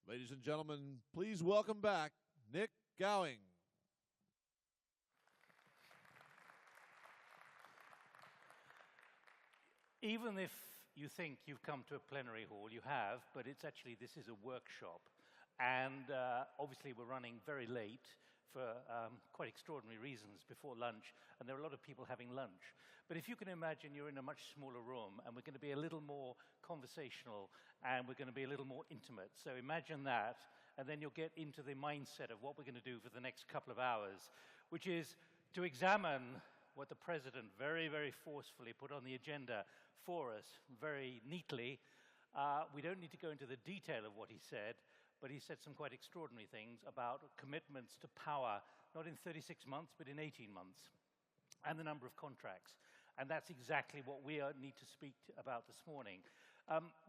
Ladies and gentlemen, please welcome back Nick Gowing. Even if you think you've come to a plenary hall, you have, but it's actually, this is a workshop. And obviously we're running very late for quite extraordinary reasons before lunch, and there are a lot of people having lunch. But if you can imagine you're in a much smaller room, and we're going to be a little more conversational, and we're going to be a little more intimate. So imagine that, and then you'll get into the mindset of what we're going to do for the next couple of hours, which is to examine what the President very, very forcefully put on the agenda for us, very neatly. We don't need to go into the detail of what he said, but he said some quite extraordinary things about commitments to power, not in 36 months, but in 18 months, and the number of contracts. And that's exactly what we need to speak about this morning.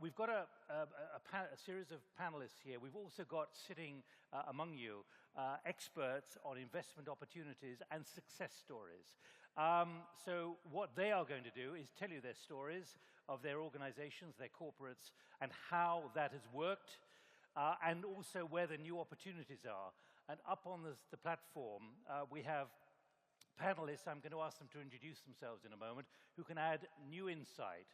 We've got a series of panelists here. We've also got sitting among you experts on investment opportunities and success stories. So what they are going to do is tell you their stories of their organizations, their corporates, and how that has worked, and also where the new opportunities are. And up on the platform, we have panelists. I'm going to ask them to introduce themselves in a moment, who can add new insight.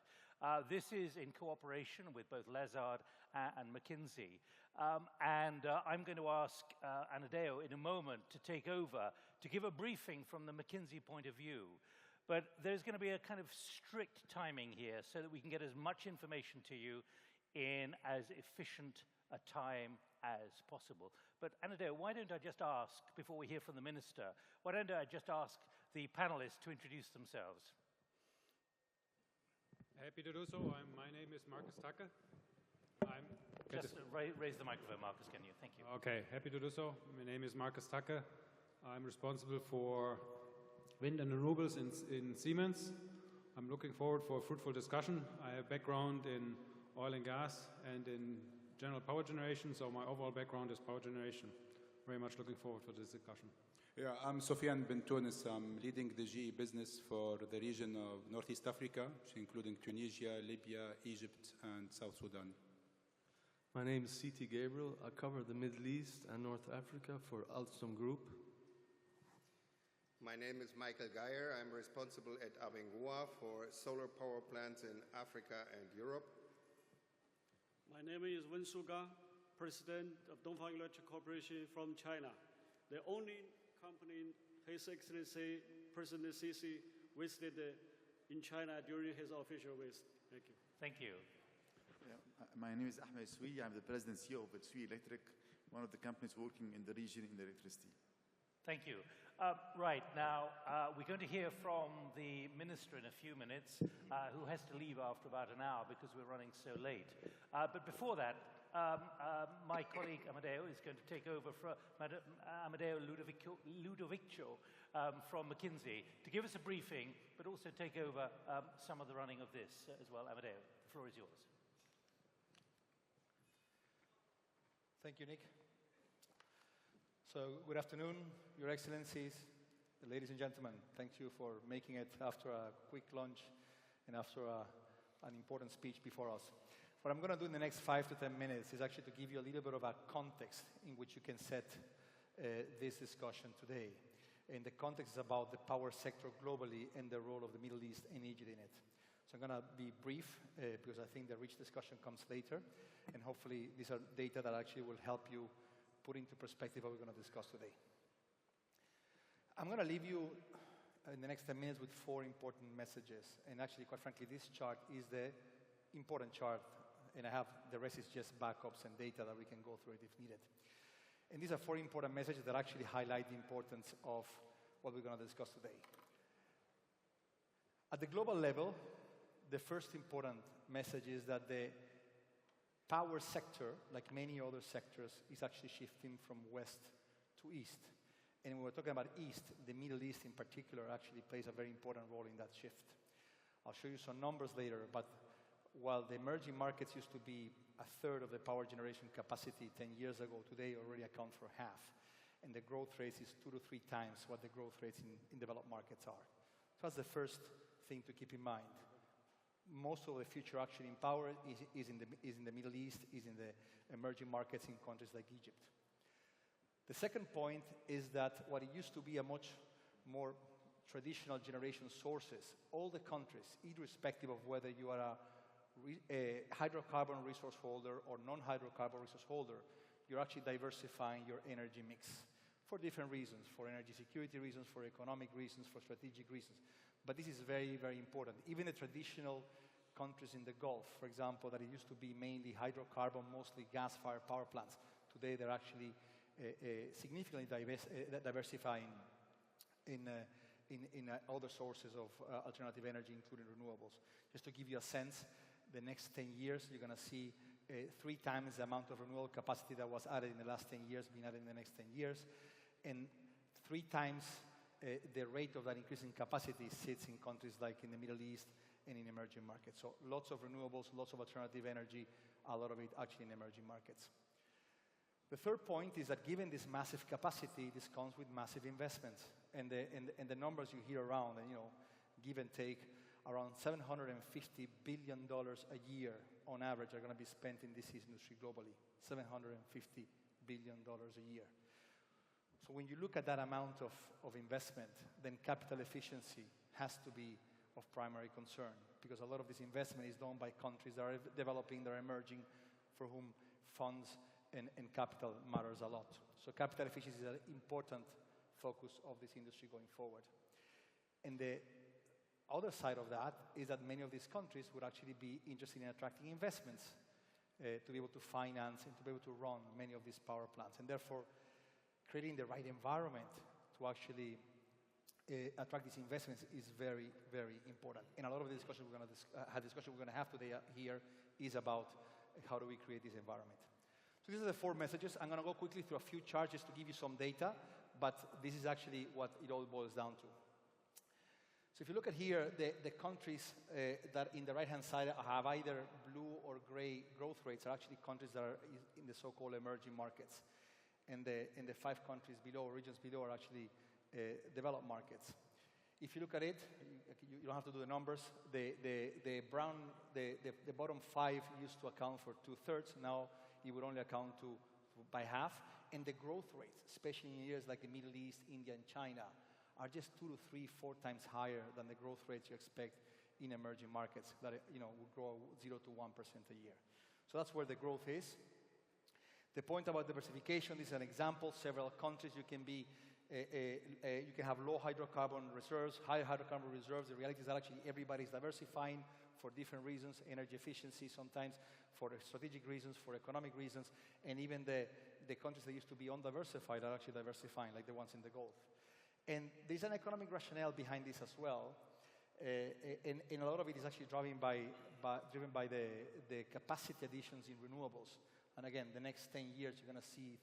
This is in cooperation with both Lazard and McKinsey. I'm going to ask Amedeo in a moment to take over, to give a briefing from the McKinsey point of view. But there's going to be a kind of strict timing here so that we can get as much information to you in as efficient a time as possible. But Amedeo, why don't I just ask, before we hear from the Minister, why don't I just ask the panelists to introduce themselves? Happy to do so. My name is Markus Tacke. Just raise the microphone, Markus, can you? Thank you. Okay, happy to do so. My name is Markus Tacke. I'm responsible for wind and renewables in Siemens. I'm looking forward for a fruitful discussion. I have background in oil and gas and in general power generation, so my overall background is power generation. Very much looking forward for this discussion. Yeah, I'm Sofiane bin Tounes. I'm leading the GE business for the region of Northeast Africa, including Tunisia, Libya, Egypt, and South Sudan. My name is Seti Gabriel. I cover the Middle East and North Africa for Alstom Group. My name is Geyer. I'm responsible at Abengoa for solar power plants in Africa and Europe. My name is Shugang, President of Dongfang Electric Corporation from China, the only company His Excellency President Seti visited in China during his official visit. Thank you. Thank you. Yeah, my name is Ahmed. I'm the President and CEO of Sewedy Electric, one of the companies working in the region in the electricity. Thank you. Right, now we're going to hear from the Minister in a few minutes, who has to leave after about an hour because we're running so late. But before that, my colleague Amedeo is going to take over from Amedeo Ludoviccio from McKinsey to give us a briefing, but also take over some of the running of this as well. Amedeo, the floor is yours. Thank you, Nick. So, good afternoon, Your Excellencies, ladies and gentlemen. Thank you for making it after a quick lunch and after an important speech before us. What I'm going to do in the next 5 to 10 minutes is actually to give you a little bit of a context in which you can set this discussion today. And the context is about the power sector globally and the role of the Middle East and Egypt in it. So I'm going to be brief because I think the rich discussion comes later. And hopefully these are data that actually will help you put into perspective what we're going to discuss today. I'm going to leave you in the next 10 minutes with 4 important messages. And actually, quite frankly, this chart is the important chart. And I have the rest is just backups and data that we can go through it if needed. And these are 4 important messages that actually highlight the importance of what we're going to discuss today. At the global level, the first important message is that the power sector, like many other sectors, is actually shifting from west to east. And when we're talking about east, the Middle East in particular actually plays a very important role in that shift. I'll show you some numbers later, but while the emerging markets used to be 1/3 of the power generation capacity 10 years ago, today already account for half. And the growth rate is 2 to 3 times what the growth rates in developed markets are. So that's the first thing to keep in mind. most of the future actually in power is in the Middle East, is in the emerging markets in countries like Egypt. The second point is that what it used to be a much more traditional generation sources, all the countries, irrespective of whether you are a hydrocarbon resource holder or non-hydrocarbon resource holder, you're actually diversifying your energy mix for different reasons, for energy security reasons, for economic reasons, for strategic reasons. But this is very, very important. Even the traditional countries in the Gulf, for example, that it used to be mainly hydrocarbon, mostly gas-fired power plants, today they're actually significantly diversifying in other sources of alternative energy, including renewables. Just to give you a sense, the next 10 years, you're going to see 3 times the amount of renewable capacity that was added in the last 10 years being added in the next 10 years. And 3 times the rate of that increase in capacity sits in countries like in the Middle East and in emerging markets. So lots of renewables, lots of alternative energy, a lot of it actually in emerging markets. The third point is that given this massive capacity, this comes with massive investments. And the numbers you hear around, and, give and take, around $750 billion a year on average are going to be spent in this industry globally. $750 billion a year. So when you look at that amount of investment, then capital efficiency has to be of primary concern, because a lot of this investment is done by countries that are developing, that are emerging, for whom funds and capital matters a lot. So capital efficiency is an important focus of this industry going forward. And the other side of that is that many of these countries would actually be interested in attracting investments to be able to finance and to be able to run many of these power plants. And therefore, creating the right environment to actually attract these investments is very, very important. And a lot of the discussion we're going to have today here is about how do we create this environment. So these are the 4 messages. I'm going to go quickly through a few charts just to give you some data, but this is actually what it all boils down to. So if you look at here, the countries that in the right-hand side have either blue or gray growth rates are actually countries that are in the so-called emerging markets. And the 5 countries below, regions below, are actually developed markets. If you look at it, you don't have to do the numbers. The bottom 5 used to account for 2/3. Now it would only account by half. And the growth rates, especially in areas like the Middle East, India, and China, are just 2 to 3, 4 times higher than the growth rates you expect in emerging markets that will grow 0 to 1% a year. So that's where the growth is. The point about diversification is an example. Several countries you can have low hydrocarbon reserves, high hydrocarbon reserves. The reality is that actually everybody's diversifying for different reasons, energy efficiency sometimes, for strategic reasons, for economic reasons, and even the countries that used to be undiversified are actually diversifying, like the ones in the Gulf. And there's an economic rationale behind this as well, and a lot of it is actually driven by the capacity additions in renewables. And again, the next 10 years, you're going to see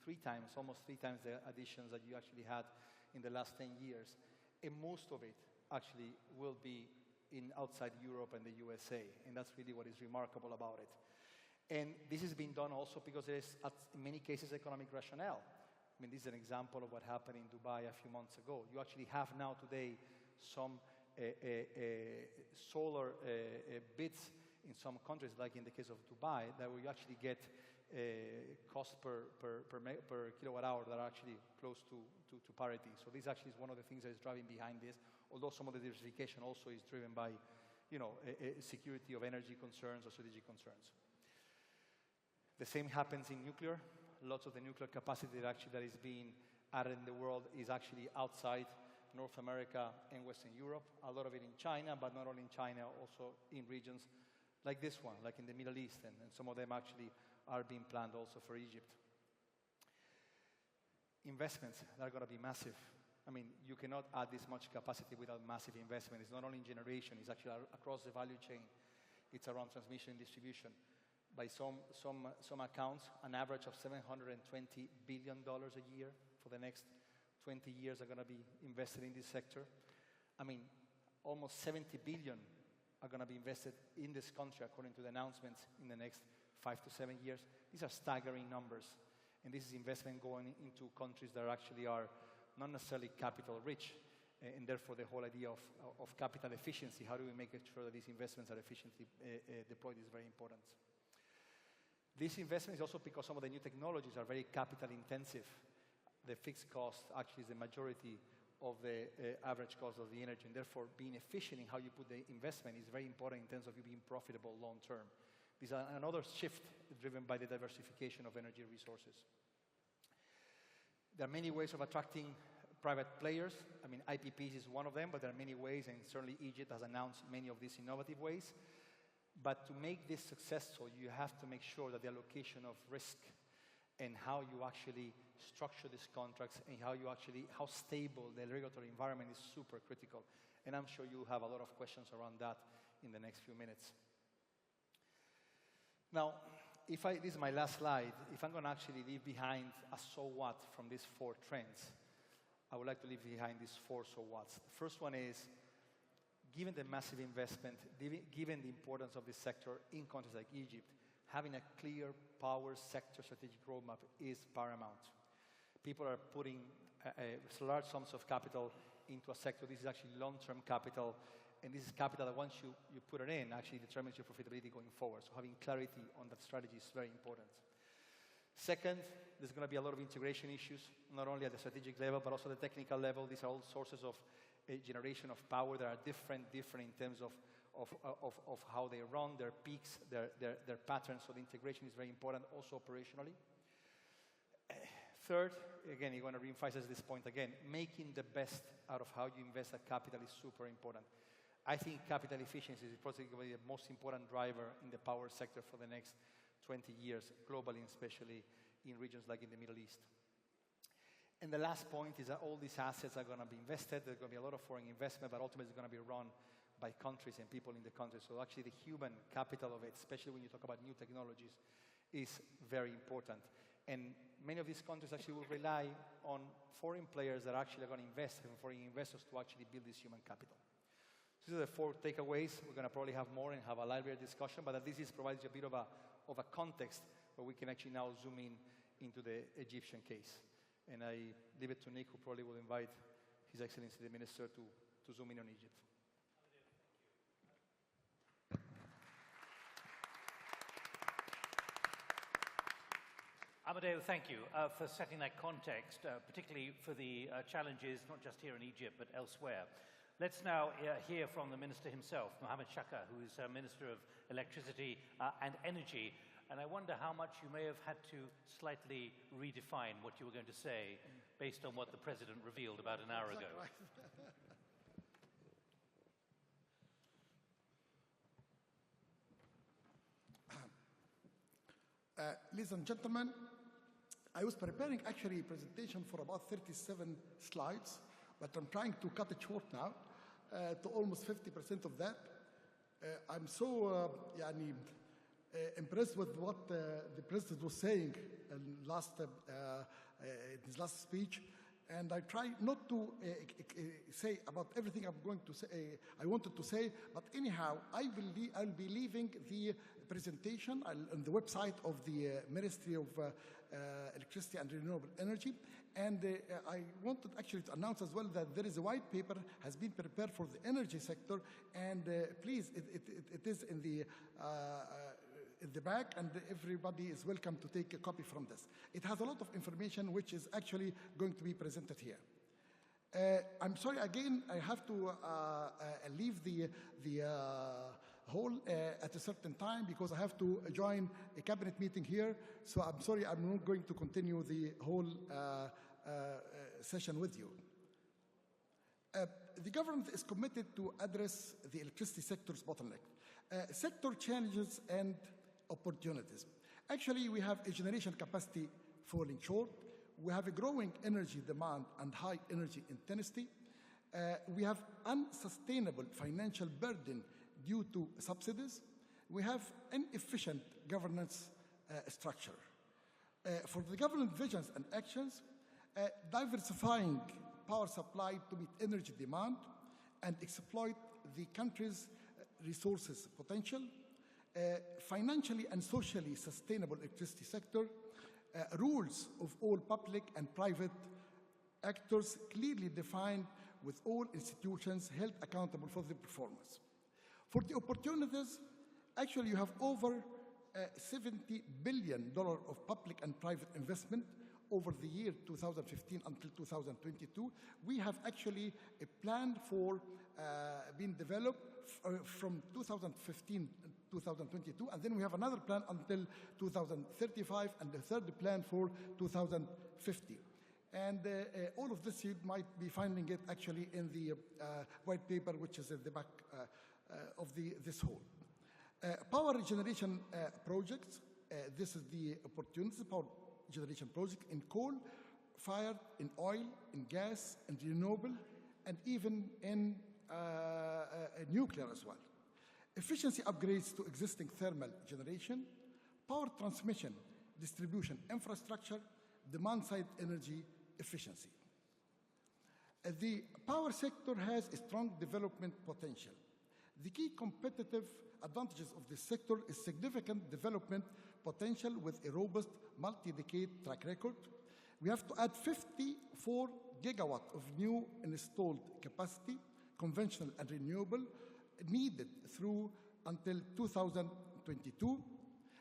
almost three times the additions that you actually had in the last 10 years. And most of it actually will be outside Europe and the USA. And that's really what is remarkable about it. And this has been done also because there is, in many cases, economic rationale. I mean, this is an example of what happened in Dubai a few months ago. You actually have now today some solar bids in some countries, like in the case of Dubai, that where you actually get cost per kilowatt hour that are actually close to parity. So this actually is one of the things that is driving behind this, although some of the diversification also is driven by security of energy concerns or strategic concerns. The same happens in nuclear. Lots of the nuclear capacity that is being added in the world is actually outside North America and Western Europe. A lot of it in China, but not only in China, also in regions like this one, like in the Middle East, and some of them actually are being planned also for Egypt. Investments that are going to be massive. I mean, you cannot add this much capacity without massive investment. It's not only in generation, it's actually across the value chain. It's around transmission and distribution. By some accounts, an average of $720 billion a year for the next 20 years are going to be invested in this sector. I mean, almost 70 billion are going to be invested in this country, according to the announcements, in the next 5 to 7 years. These are staggering numbers. And this is investment going into countries that actually are not necessarily capital rich. and therefore the whole idea of capital efficiency, how do we make sure that these investments are efficiently deployed is very important. This investment is also because some of the new technologies are very capital intensive. The fixed cost actually is the majority of the average cost of the energy, and therefore being efficient in how you put the investment is very important in terms of you being profitable long term. This is another shift driven by the diversification of energy resources. There are many ways of attracting private players. I mean, IPPs is one of them, but there are many ways, and certainly Egypt has announced many of these innovative ways. But to make this successful, you have to make sure that the allocation of risk and how you actually structure these contracts and how stable the regulatory environment is super critical. And I'm sure you'll have a lot of questions around that in the next few minutes. Now, this is my last slide. If I'm going to actually leave behind a so what from these 4 trends, I would like to leave behind these 4 so whats. The first one is, given the massive investment, given the importance of this sector in countries like Egypt, having a clear power sector strategic roadmap is paramount. People are putting large sums of capital into a sector. This is actually long-term capital, and this is capital that once you put it in, actually determines your profitability going forward. So having clarity on that strategy is very important. Second, there's going to be a lot of integration issues, not only at the strategic level, but also the technical level. These are all sources of generation of power that are different in terms of how they run, their peaks, their patterns. So the integration is very important, also operationally. Third, again, you want to reemphasize this point again, making the best out of how you invest that capital is super important. I think capital efficiency is probably the most important driver in the power sector for the next 20 years, globally, and especially in regions like in the Middle East. And the last point is that all these assets are going to be invested. There's going to be a lot of foreign investment, but ultimately it's going to be run by countries and people in the country. So actually the human capital of it, especially when you talk about new technologies, is very important. And many of these countries actually will rely on foreign players that actually are going to invest and foreign investors to actually build this human capital. These are the 4 takeaways. We're going to probably have more and have a livelier discussion, but at least this provides you a bit of a context where we can actually now zoom in into the Egyptian case. And I leave it to Nick, who probably will invite His Excellency the Minister to zoom in on Egypt. Amadeo, thank you for setting that context, particularly for the challenges, not just here in Egypt, but elsewhere. Let's now hear from the Minister himself, Mohamed, who is Minister of Electricity and Energy. And I wonder how much you may have had to slightly redefine what you were going to say based on what the President revealed about an hour ago. Ladies and gentlemen, I was preparing actually a presentation for about 37 slides, but I'm trying to cut it short now to almost 50% of that. I'm so impressed with what the President was saying in his last speech, and I try not to say about everything I'm going to say, I wanted to say, but anyhow, I'll be leaving the presentation on the website of the Ministry of Electricity and Renewable Energy, and I wanted actually to announce as well that there is a white paper has been prepared for the energy sector, and please, it is in the back, and everybody is welcome to take a copy from this. It has a lot of information which is actually going to be presented here. I'm sorry, again, I have to leave the hall at a certain time because I have to join a cabinet meeting here. So I'm sorry, I'm not going to continue the whole session with you. The government is committed to address the electricity sector's bottleneck. Sector challenges and opportunities. Actually, we have a generation capacity falling short. We have a growing energy demand and high energy intensity. We have unsustainable financial burden due to subsidies. We have inefficient governance structure. For the government visions and actions, diversifying power supply to meet energy demand and exploit the country's resources potential, financially and socially sustainable electricity sector, rules of all public and private actors clearly defined with all institutions held accountable for the performance. For the opportunities, actually you have over $70 billion of public and private investment over the year 2015 until 2022. We have actually a plan for being developed from 2015 to 2022, and then we have another plan until 2035, and the third plan for 2050. And all of this you might be finding it actually in the white paper, which is at the back of this hall. Power generation projects, this is the opportunity, power generation project in coal, fired, in oil, in gas, in renewable, and even in nuclear as well. Efficiency upgrades to existing thermal generation, power transmission, distribution infrastructure, demand-side energy efficiency. The power sector has a strong development potential. The key competitive advantages of this sector is significant development potential with a robust multi-decade track record. We have to add 54 gigawatt of new installed capacity, conventional and renewable, needed through until 2022.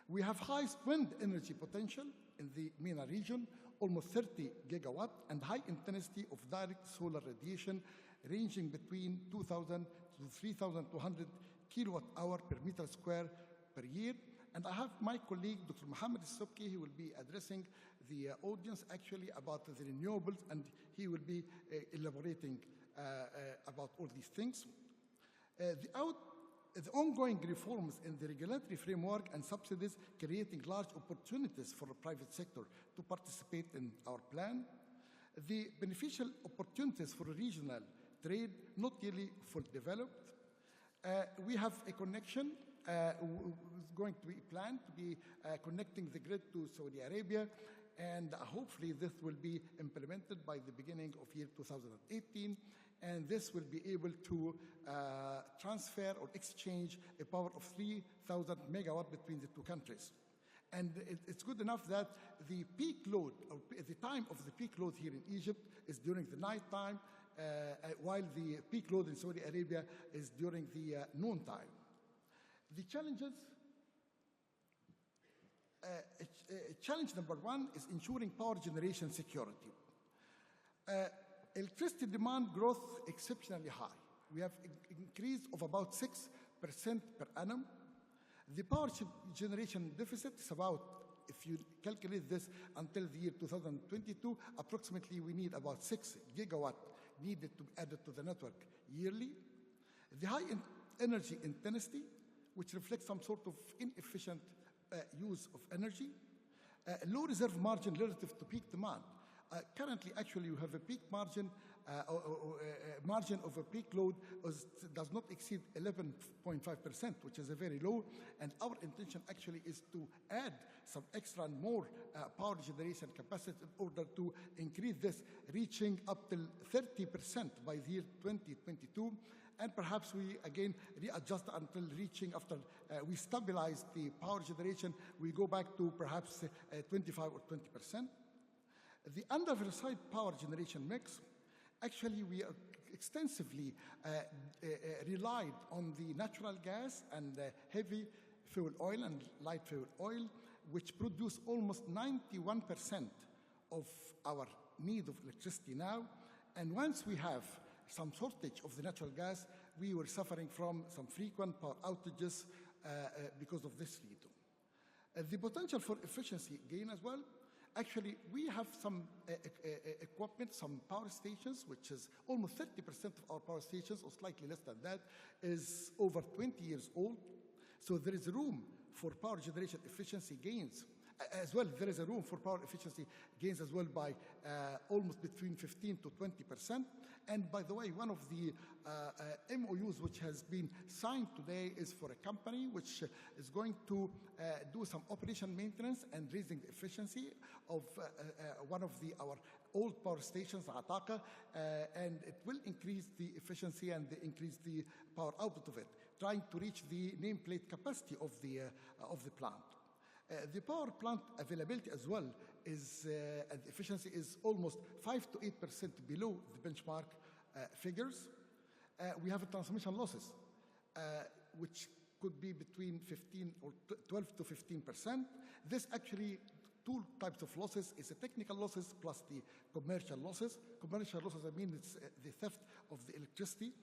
We have high wind energy potential in the MENA region, almost 30 gigawatt, and high intensity of direct solar radiation ranging between 2,000 to 3,200 kilowatt hour per meter square per year. And I have my colleague, Dr. Mohamed, he will be addressing the audience actually about the renewables, and he will be elaborating about all these things. The ongoing reforms in the regulatory framework and subsidies creating large opportunities for the private sector to participate in our plan. The beneficial opportunities for regional trade not really fully developed. We have a connection going to be planned to be connecting the grid to Saudi Arabia, and hopefully this will be implemented by the beginning of year 2018, and this will be able to transfer or exchange a power of 3,000 megawatt between the two countries. And it's good enough that the peak load, or the time of the peak load here in Egypt is during the night time, while the peak load in Saudi Arabia is during the noon time. The challenges, challenge number one is ensuring power generation security. Electricity demand growth exceptionally high. We have increase of about 6% per annum. The power generation deficit is about, if you calculate this until the year 2022, approximately we need about 6 gigawatt needed to be added to the network yearly. The high energy intensity, which reflects some sort of inefficient use of energy. Low reserve margin relative to peak demand. Currently, actually, you have a peak margin, margin of a peak load does not exceed 11.5%, which is a very low. And our intention actually is to add some extra and more power generation capacity in order to increase this, reaching up till 30% by the year 2022. And perhaps we again readjust until reaching after we stabilize the power generation, we go back to perhaps 25 or 20%. The underdiversified power generation mix, actually we are extensively relied on the natural gas and heavy fuel oil and light fuel oil, which produce almost 91% of our need of electricity now. And once we have some shortage of the natural gas, we were suffering from some frequent power outages because of this reason. The potential for efficiency gain as well. Actually, we have some equipment, some power stations, which is almost 30% of our power stations, or slightly less than that, is over 20 years old. So there is room for power generation efficiency gains. As well, there is a room for power efficiency gains as well by almost between 15 to 20%. And by the way, one of the MOUs which has been signed today is for a company which is going to do some operation maintenance and raising the efficiency of one of our old power stations, Tacke, and it will increase the efficiency and increase the power output of it, trying to reach the nameplate capacity of the plant. The power plant availability as well is, and efficiency is almost 5 to 8% below the benchmark figures. We have transmission losses, which could be between 15 or 12 to 15%. This actually, two types of losses is the technical losses plus the commercial losses. Commercial losses, I mean, it's the theft of the electricity.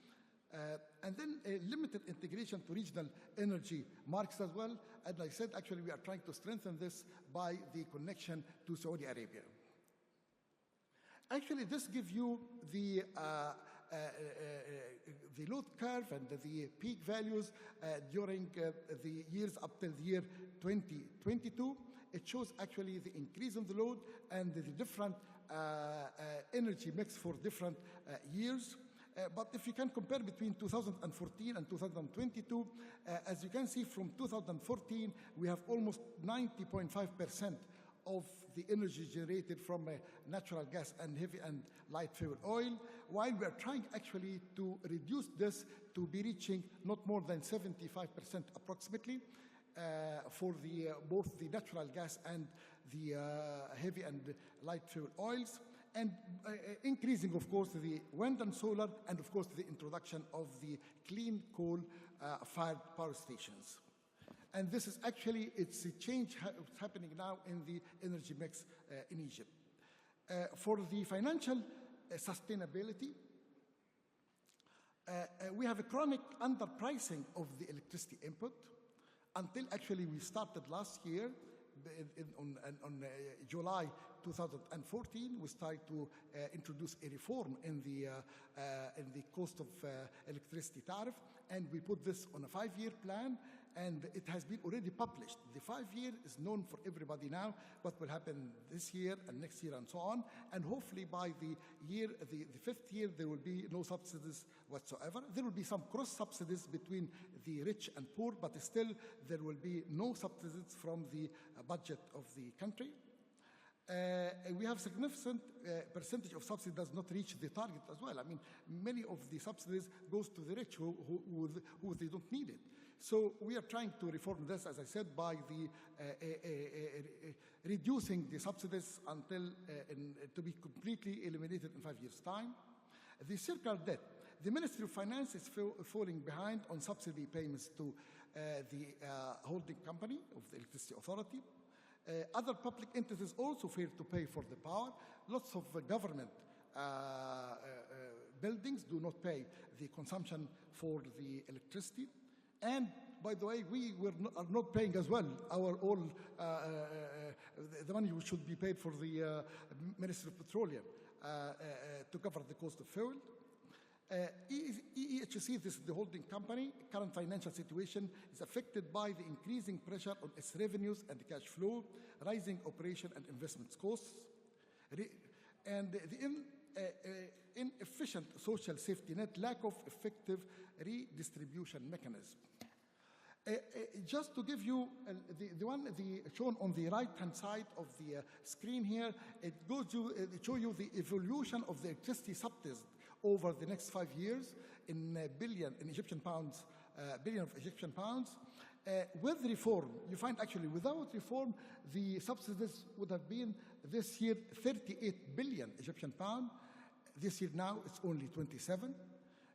And then a limited integration to regional energy markets as well. And I said, actually, we are trying to strengthen this by the connection to Saudi Arabia. Actually, this gives you the load curve and the peak values during the years up till the year 2022. It shows actually the increase in the load and the different energy mix for different years. But if you can compare between 2014 and 2022, as you can see from 2014, we have almost 90.5% of the energy generated from natural gas and heavy and light fuel oil, while we are trying actually to reduce this to be reaching not more than 75% approximately for both the natural gas and the heavy and light fuel oils, and increasing, of course, the wind and solar, and of course the introduction of the clean coal-fired power stations. And this is actually, it's a change happening now in the energy mix in Egypt. For the financial sustainability, we have a chronic underpricing of the electricity input until actually we started last year on July 2014, we started to introduce a reform in the cost of electricity tariff, and we put this on a 5-year plan, and it has been already published. The 5-year is known for everybody now, what will happen this year and next year and so on, and hopefully by the 5th year, there will be no subsidies whatsoever. There will be some cross-subsidies between the rich and poor, but still there will be no subsidies from the budget of the country. We have significant percentage of subsidy does not reach the target as well. I mean, many of the subsidies goes to the rich who they don't need it. So we are trying to reform this, as I said, by the reducing the subsidies until to be completely eliminated in 5 years' time. The circular debt. The Ministry of Finance is falling behind on subsidy payments to the holding company of the Electricity Authority. Other public entities also fail to pay for the power. Lots of government buildings do not pay the consumption for the electricity. And by the way, we are not paying as well the money which should be paid for the Ministry of Petroleum to cover the cost of fuel. EEHC, this is the holding company, current financial situation is affected by the increasing pressure on its revenues and cash flow, rising operation and investment costs, and the inefficient social safety net, lack of effective redistribution mechanism. Just to give you the one shown on the right-hand side of the screen here, it shows you the evolution of the electricity subsidies over the next 5 years in billion of Egyptian pounds. With reform, you find actually without reform, the subsidies would have been this year 38 billion Egyptian pounds. This year now it's only 27.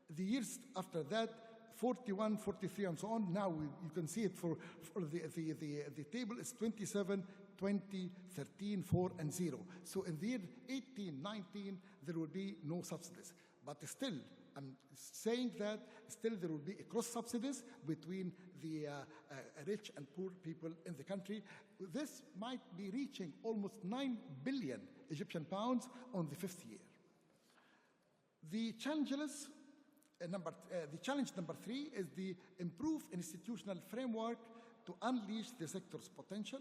The years after that, 41, 43, and so on. Now you can see it for the table is 27, 20, 13, 4, and 0. So in the year 18, 19, there will be no subsidies. But still, I'm saying that still there will be a cross subsidies between the rich and poor people in the country. This might be reaching almost 9 billion Egyptian pounds on the 5th year. The challenges, the challenge number 3 is the improved institutional framework to unleash the sector's potential.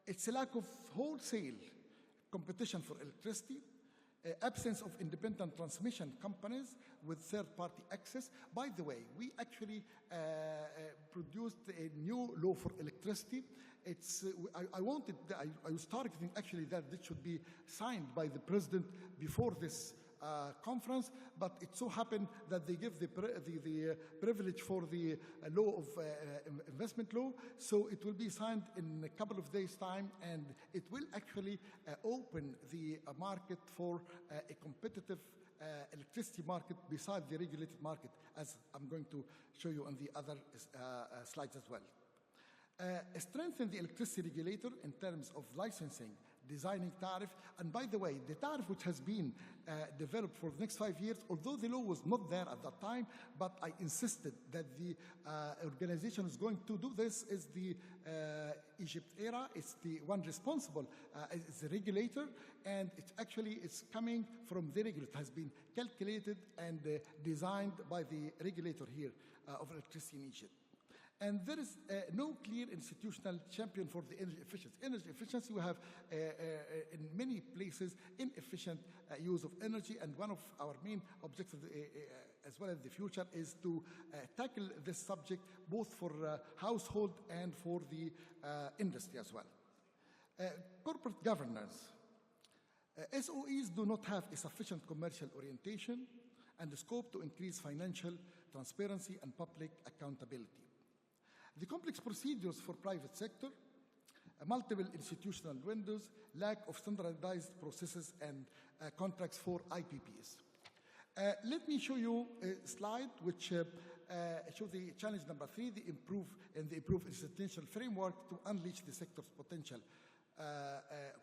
It's a lack of wholesale competition for electricity, absence of independent transmission companies with third-party access. By the way, we actually produced a new law for electricity. It's, I was targeting actually that this should be signed by the president before this conference, but it so happened that they give the privilege for the law of investment law, so it will be signed in a couple of days' time, and it will actually open the market for a competitive electricity market beside the regulated market, as I'm going to show you on the other slides as well. Strengthen the electricity regulator in terms of licensing, designing tariff, and by the way, the tariff which has been developed for the next 5 years, although the law was not there at that time, but I insisted that the organization is going to do this, is the Egypt era. It's the one responsible, it's the regulator, and it actually is coming from the regulator. It has been calculated and designed by the regulator here of electricity in Egypt. And there is no clear institutional champion for the energy efficiency. Energy efficiency, we have in many places inefficient use of energy, and one of our main objectives as well as the future is to tackle this subject both for household and for the industry as well. Corporate governance. SOEs do not have a sufficient commercial orientation and the scope to increase financial transparency and public accountability. The complex procedures for private sector, multiple institutional windows, lack of standardized processes and contracts for IPPs. Let me show you a slide which shows the challenge number 3, the improved institutional framework to unleash the sector's potential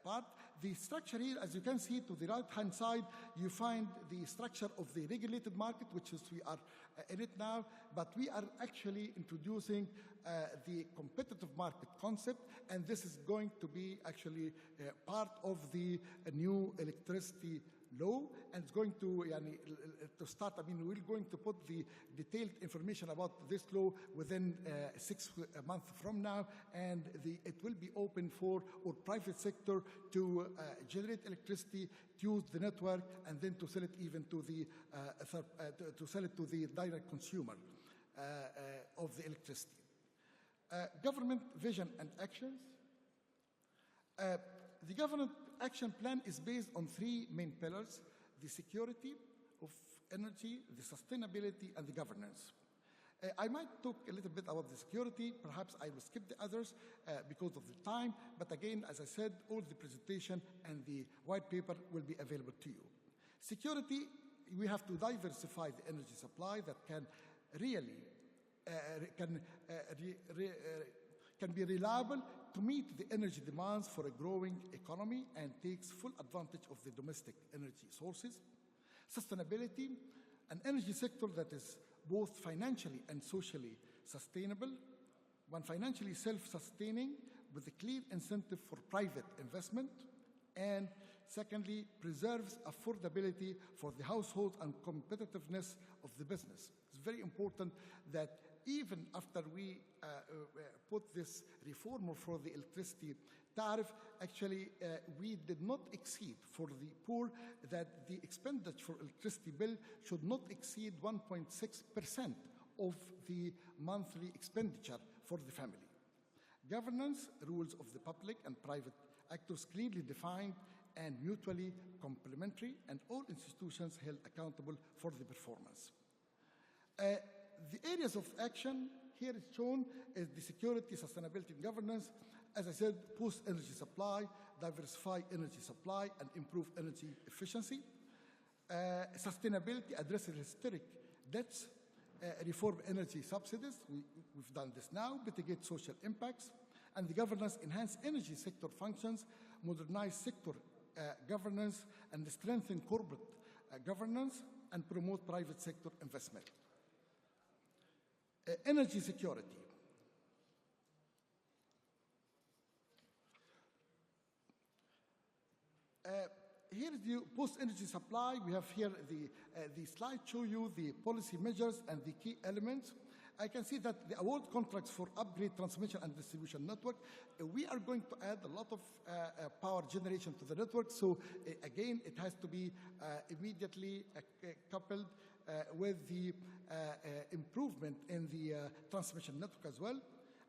part. The structure here, as you can see to the right-hand side, you find the structure of the regulated market, which is we are in it now, but we are actually introducing the competitive market concept, and this is going to be actually part of the new electricity law, and it's going to start. I mean, we're going to put the detailed information about this law within 6 months from now, and it will be open for our private sector to generate electricity, to use the network, and then to sell it even to the direct consumer of the electricity. Government vision and actions. The government action plan is based on 3 main pillars: the security of energy, the sustainability, and the governance. I might talk a little bit about the security. Perhaps I will skip the others because of the time. But again, as I said, all the presentation and the white paper will be available to you. Security, we have to diversify the energy supply that can really can be reliable to meet the energy demands for a growing economy and takes full advantage of the domestic energy sources. Sustainability, an energy sector that is both financially and socially sustainable, one financially self-sustaining with a clear incentive for private investment, and secondly, preserves affordability for the household and competitiveness of the business. It's very important that even after we put this reform for the electricity tariff, actually we did not exceed for the poor that the expenditure for electricity bill should not exceed 1.6% of the monthly expenditure for the family. Governance, rules of the public and private actors clearly defined and mutually complementary, and all institutions held accountable for the performance. The areas of action here is shown is the security, sustainability, and governance. As I said, boost energy supply, diversify energy supply, and improve energy efficiency. Sustainability addresses historic debts, reform energy subsidies. We've done this now, mitigate social impacts. And the governance, enhance energy sector functions, modernize sector governance, and strengthen corporate governance, and promote private sector investment. Energy security. Here is the post-energy supply. We have here the slide show you the policy measures and the key elements. I can see that the award contracts for upgrade transmission and distribution network, we are going to add a lot of power generation to the network. So again, it has to be immediately coupled with the improvement in the transmission network as well.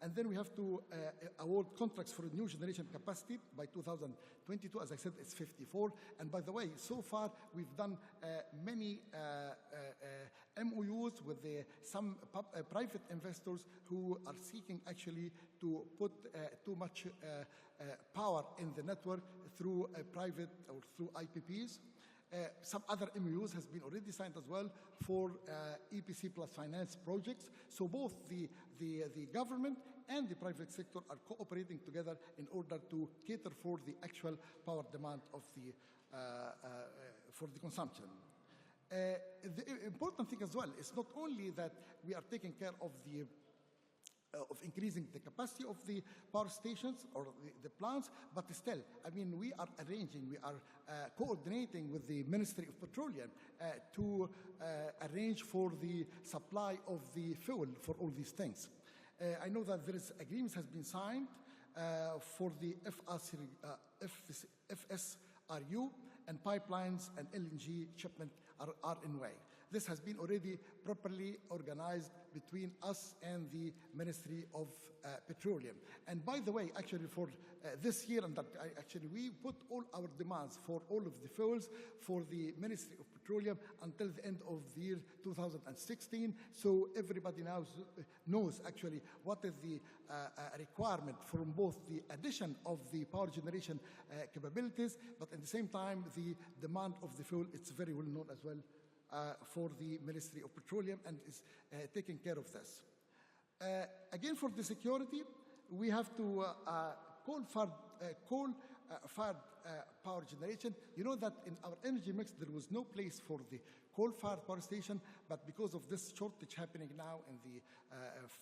And then we have to award contracts for new generation capacity by 2022. As I said, it's 54. And by the way, so far we've done many MOUs with some private investors who are seeking actually to put too much power in the network through private or through IPPs. Some other MOUs has been already signed as well for EPC plus finance projects. So both the government and the private sector are cooperating together in order to cater for the actual power demand of for the consumption. The important thing as well is not only that we are taking care of increasing the capacity of the power stations or the plants, but still, I mean, we are coordinating with the Ministry of Petroleum to arrange for the supply of the fuel for all these things. I know that there is agreements has been signed for the FSRU, and pipelines and LNG shipment are in way. This has been already properly organized between us and the Ministry of Petroleum. And by the way, actually for this year, and actually we put all our demands for all of the fuels for the Ministry of Petroleum until the end of the year 2016. So everybody now knows actually what is the requirement from both the addition of the power generation capabilities, but at the same time, the demand of the fuel, it's very well known as well for the Ministry of Petroleum and is taking care of this. Again, for the security, we have to coal-fired power generation. You know that in our energy mix, there was no place for the coal-fired power station, but because of this shortage happening now in the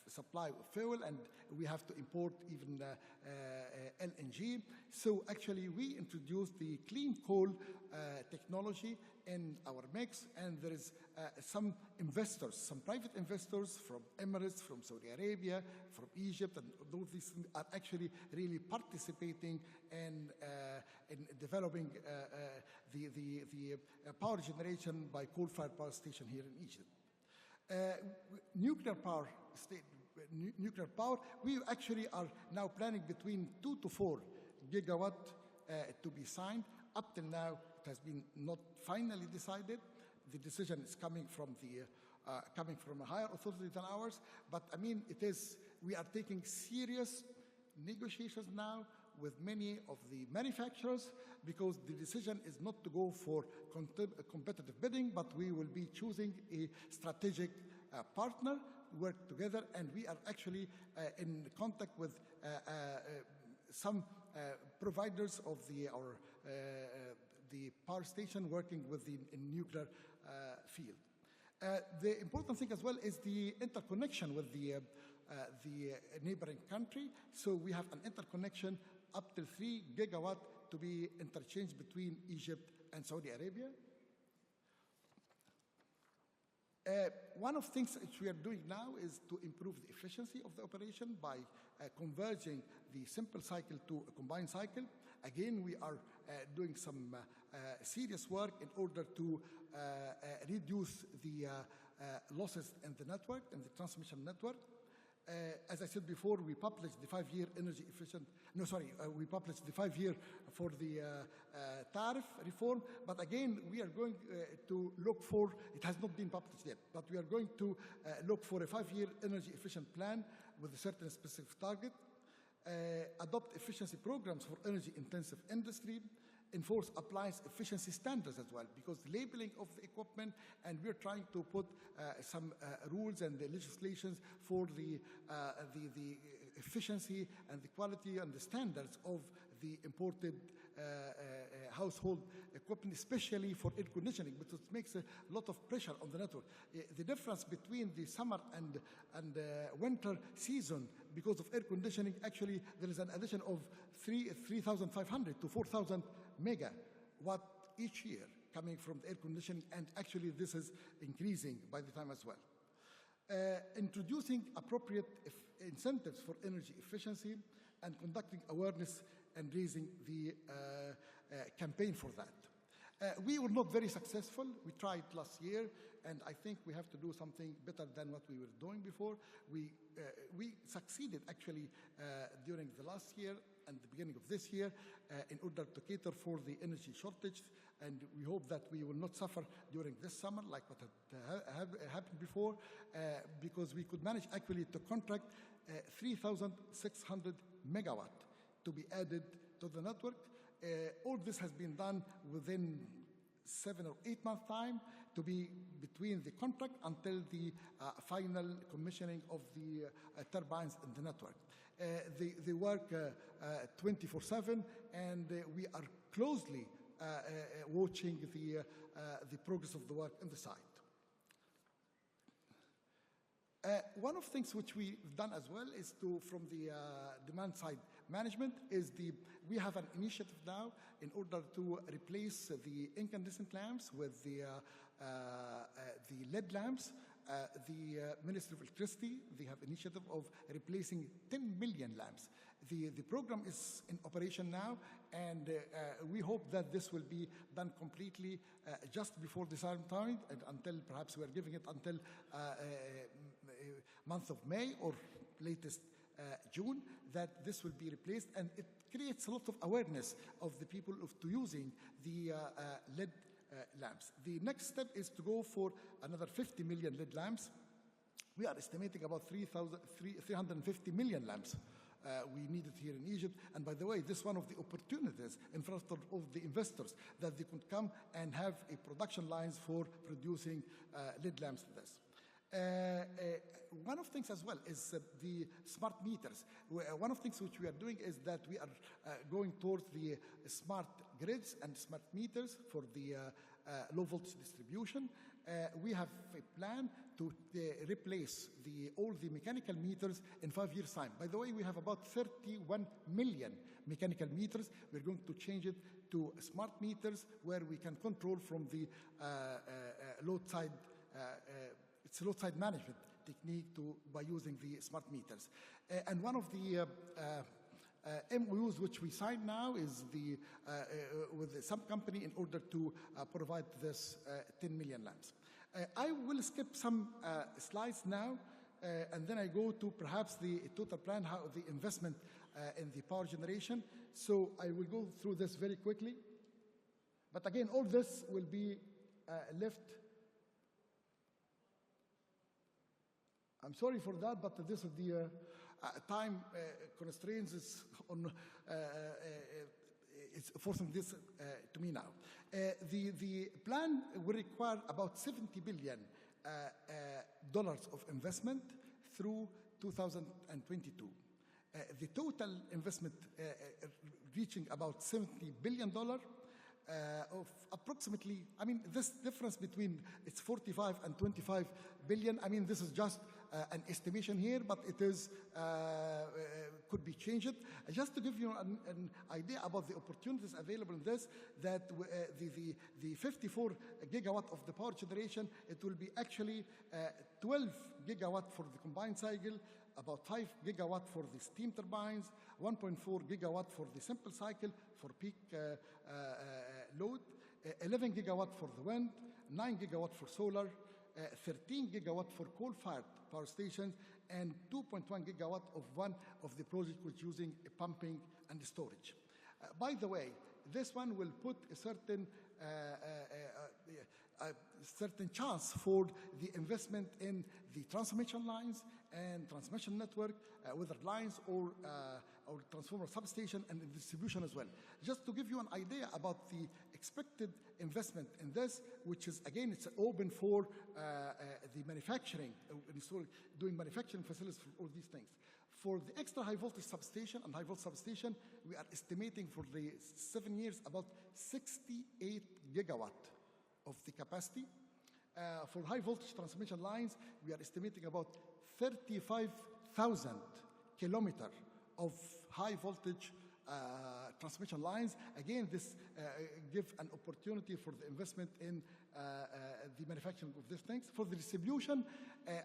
supply of fuel, and we have to import even LNG. So actually, we introduced the clean coal technology in our mix, and there is some investors, some private investors from Emirates, from Saudi Arabia, from Egypt, and those these things are actually really participating in developing the power generation by coal-fired power station here in Egypt. Nuclear power, we actually are now planning between 2 to 4 gigawatt to be signed. Up till now, it has been not finally decided. The decision is coming from a higher authority than ours. But I mean, we are taking serious negotiations now with many of the manufacturers, because the decision is not to go for competitive bidding, but we will be choosing a strategic partner, work together, and we are actually in contact with some providers of the power station working with the nuclear field. The important thing as well is the interconnection with the neighboring country. So we have an interconnection up to 3 gigawatt to be interchanged between Egypt and Saudi Arabia. One of the things which we are doing now is to improve the efficiency of the operation by converging the simple cycle to a combined cycle. Again, we are doing some serious work in order to reduce the losses in the network, in the transmission network. As I said before, we published the 5-year energy efficient, we published the 5-year for the tariff reform, but again, we are going to look for, it has not been published yet, but we are going to look for a 5-year energy efficient plan with a certain specific target, adopt efficiency programs for energy intensive industry, enforce appliance efficiency standards as well, because the labeling of the equipment, and we're trying to put some rules and the legislations for the efficiency and the quality and the standards of the imported household equipment, especially for air conditioning, because it makes a lot of pressure on the network. The difference between the summer and winter season, because of air conditioning, actually there is an addition of 3,500 to 4,000 megawatt each year coming from the air conditioning, and actually this is increasing by the time as well. Introducing appropriate incentives for energy efficiency and conducting awareness and raising the campaign for that. We were not very successful. We tried last year, and I think we have to do something better than what we were doing before. We succeeded actually during the last year and the beginning of this year in order to cater for the energy shortage, and we hope that we will not suffer during this summer like what had happened before, because we could manage actually to contract 3,600 megawatt to be added to the network. All this has been done within 7 or 8 months' time to be between the contract until the final commissioning of the turbines in the network. They work 24/7, and we are closely watching the progress of the work in the site. One of the things which we've done as well is from the demand side management, we have an initiative now in order to replace the incandescent lamps with the LED lamps. The Ministry of Electricity, they have initiative of replacing 10 million lamps. The program is in operation now, and we hope that this will be done completely just before the summer time, and until perhaps we are giving it until month of May or latest June, that this will be replaced, and it creates a lot of awareness of the people to using the LED lamps. The next step is to go for another 50 million LED lamps. We are estimating about 350 million lamps we need it here in Egypt. And by the way, this is one of the opportunities in front of the investors, that they could come and have a production lines for producing LED lamps to this. One of the things as well is the smart meters. One of the things which we are doing is that we are going towards the smart grids and smart meters for the low voltage distribution. We have a plan to replace all the mechanical meters in 5 years' time. By the way, we have about 31 million mechanical meters. We're going to change it to smart meters where we can control from the load side. It's a load side management technique by using the smart meters. And one of the MOUs which we signed now is with some company in order to provide this 10 million lamps. I will skip some slides now, and then I go to perhaps the total plan, how the investment in the power generation. So I will go through this very quickly. But again, all this will be left. I'm sorry for that, but this is the time constraints is on. It's forcing this to me now. The plan will require about $70 billion of investment through 2022. The total investment reaching about $70 billion. Of approximately, I mean, this difference between it's 45 and 25 billion. I mean, this is just an estimation here, but it is could be changed. Just to give you an idea about the opportunities available in this, that the 54 gigawatt of the power generation, it will be actually 12 gigawatt for the combined cycle, about 5 gigawatt for the steam turbines, 1.4 gigawatt for the simple cycle for peak load, 11 gigawatt for the wind, 9 gigawatt for solar, 13 gigawatt for coal-fired power stations, and 2.1 gigawatt of one of the projects which using pumping and storage. By the way, this one will put a certain chance for the investment in the transmission lines and transmission network, whether lines or transformer substation and distribution as well. Just to give you an idea about the expected investment in this, which is, again, it's open for the manufacturing, doing manufacturing facilities for all these things. For the extra high voltage substation and high voltage substation, we are estimating for the 7 years about 68 gigawatt of the capacity. For high voltage transmission lines, we are estimating about 35,000 kilometers of high voltage transmission lines. Again, this gives an opportunity for the investment in the manufacturing of these things. For the distribution,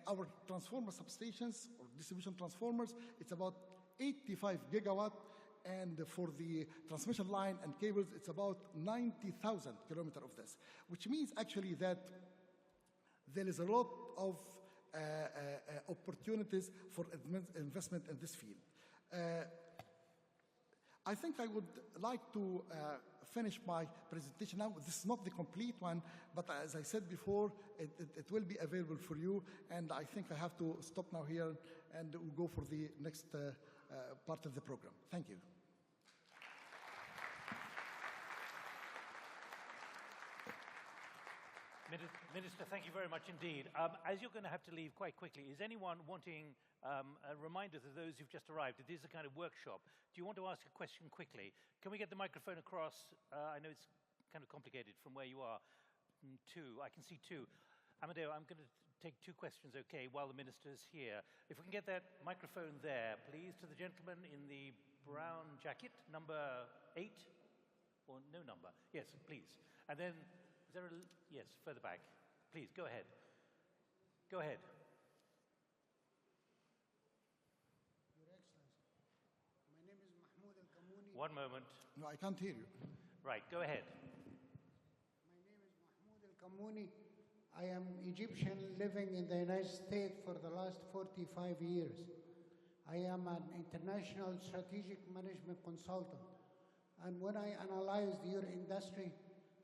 our transformer substations or distribution transformers, it's about 85 gigawatt, and for the transmission line and cables, it's about 90,000 kilometers of this, which means actually that there is a lot of opportunities for investment in this field. I think I would like to finish my presentation now. This is not the complete one, but as I said before, it will be available for you, and I think I have to stop now here and we'll go for the next part of the program. Thank you. Minister, thank you very much indeed. As you're going to have to leave quite quickly, is anyone wanting a reminder to those who've just arrived that this is a kind of workshop? Do you want to ask a question quickly? Can we get the microphone across? I know it's kind of complicated from where you are. Two, I can see two. Amadeo, I'm going to take two questions, okay, while the minister's here. If we can get that microphone there, please, to the gentleman in the brown jacket, number 8, or no number. Yes, please. And then, is there a, yes, further back. Please, go ahead. Go ahead. Your Excellency, my name is Mahmoud Al-Kamouni. One moment. No, I can't hear you. Right, go ahead. My name is Mahmoud Al-Kamouni. I am Egyptian living in the United States for the last 45 years. I am an international strategic management consultant. And when I analyzed your industry,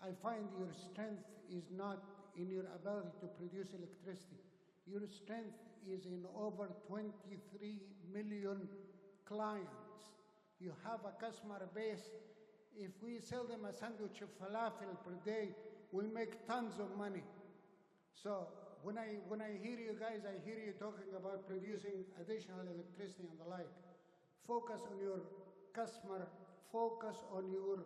I find your strength is not in your ability to produce electricity. Your strength is in over 23 million clients. You have a customer base. If we sell them a sandwich of falafel per day, we'll make tons of money. So when I hear you guys, I hear you talking about producing additional electricity and the like. Focus on your customer, focus on your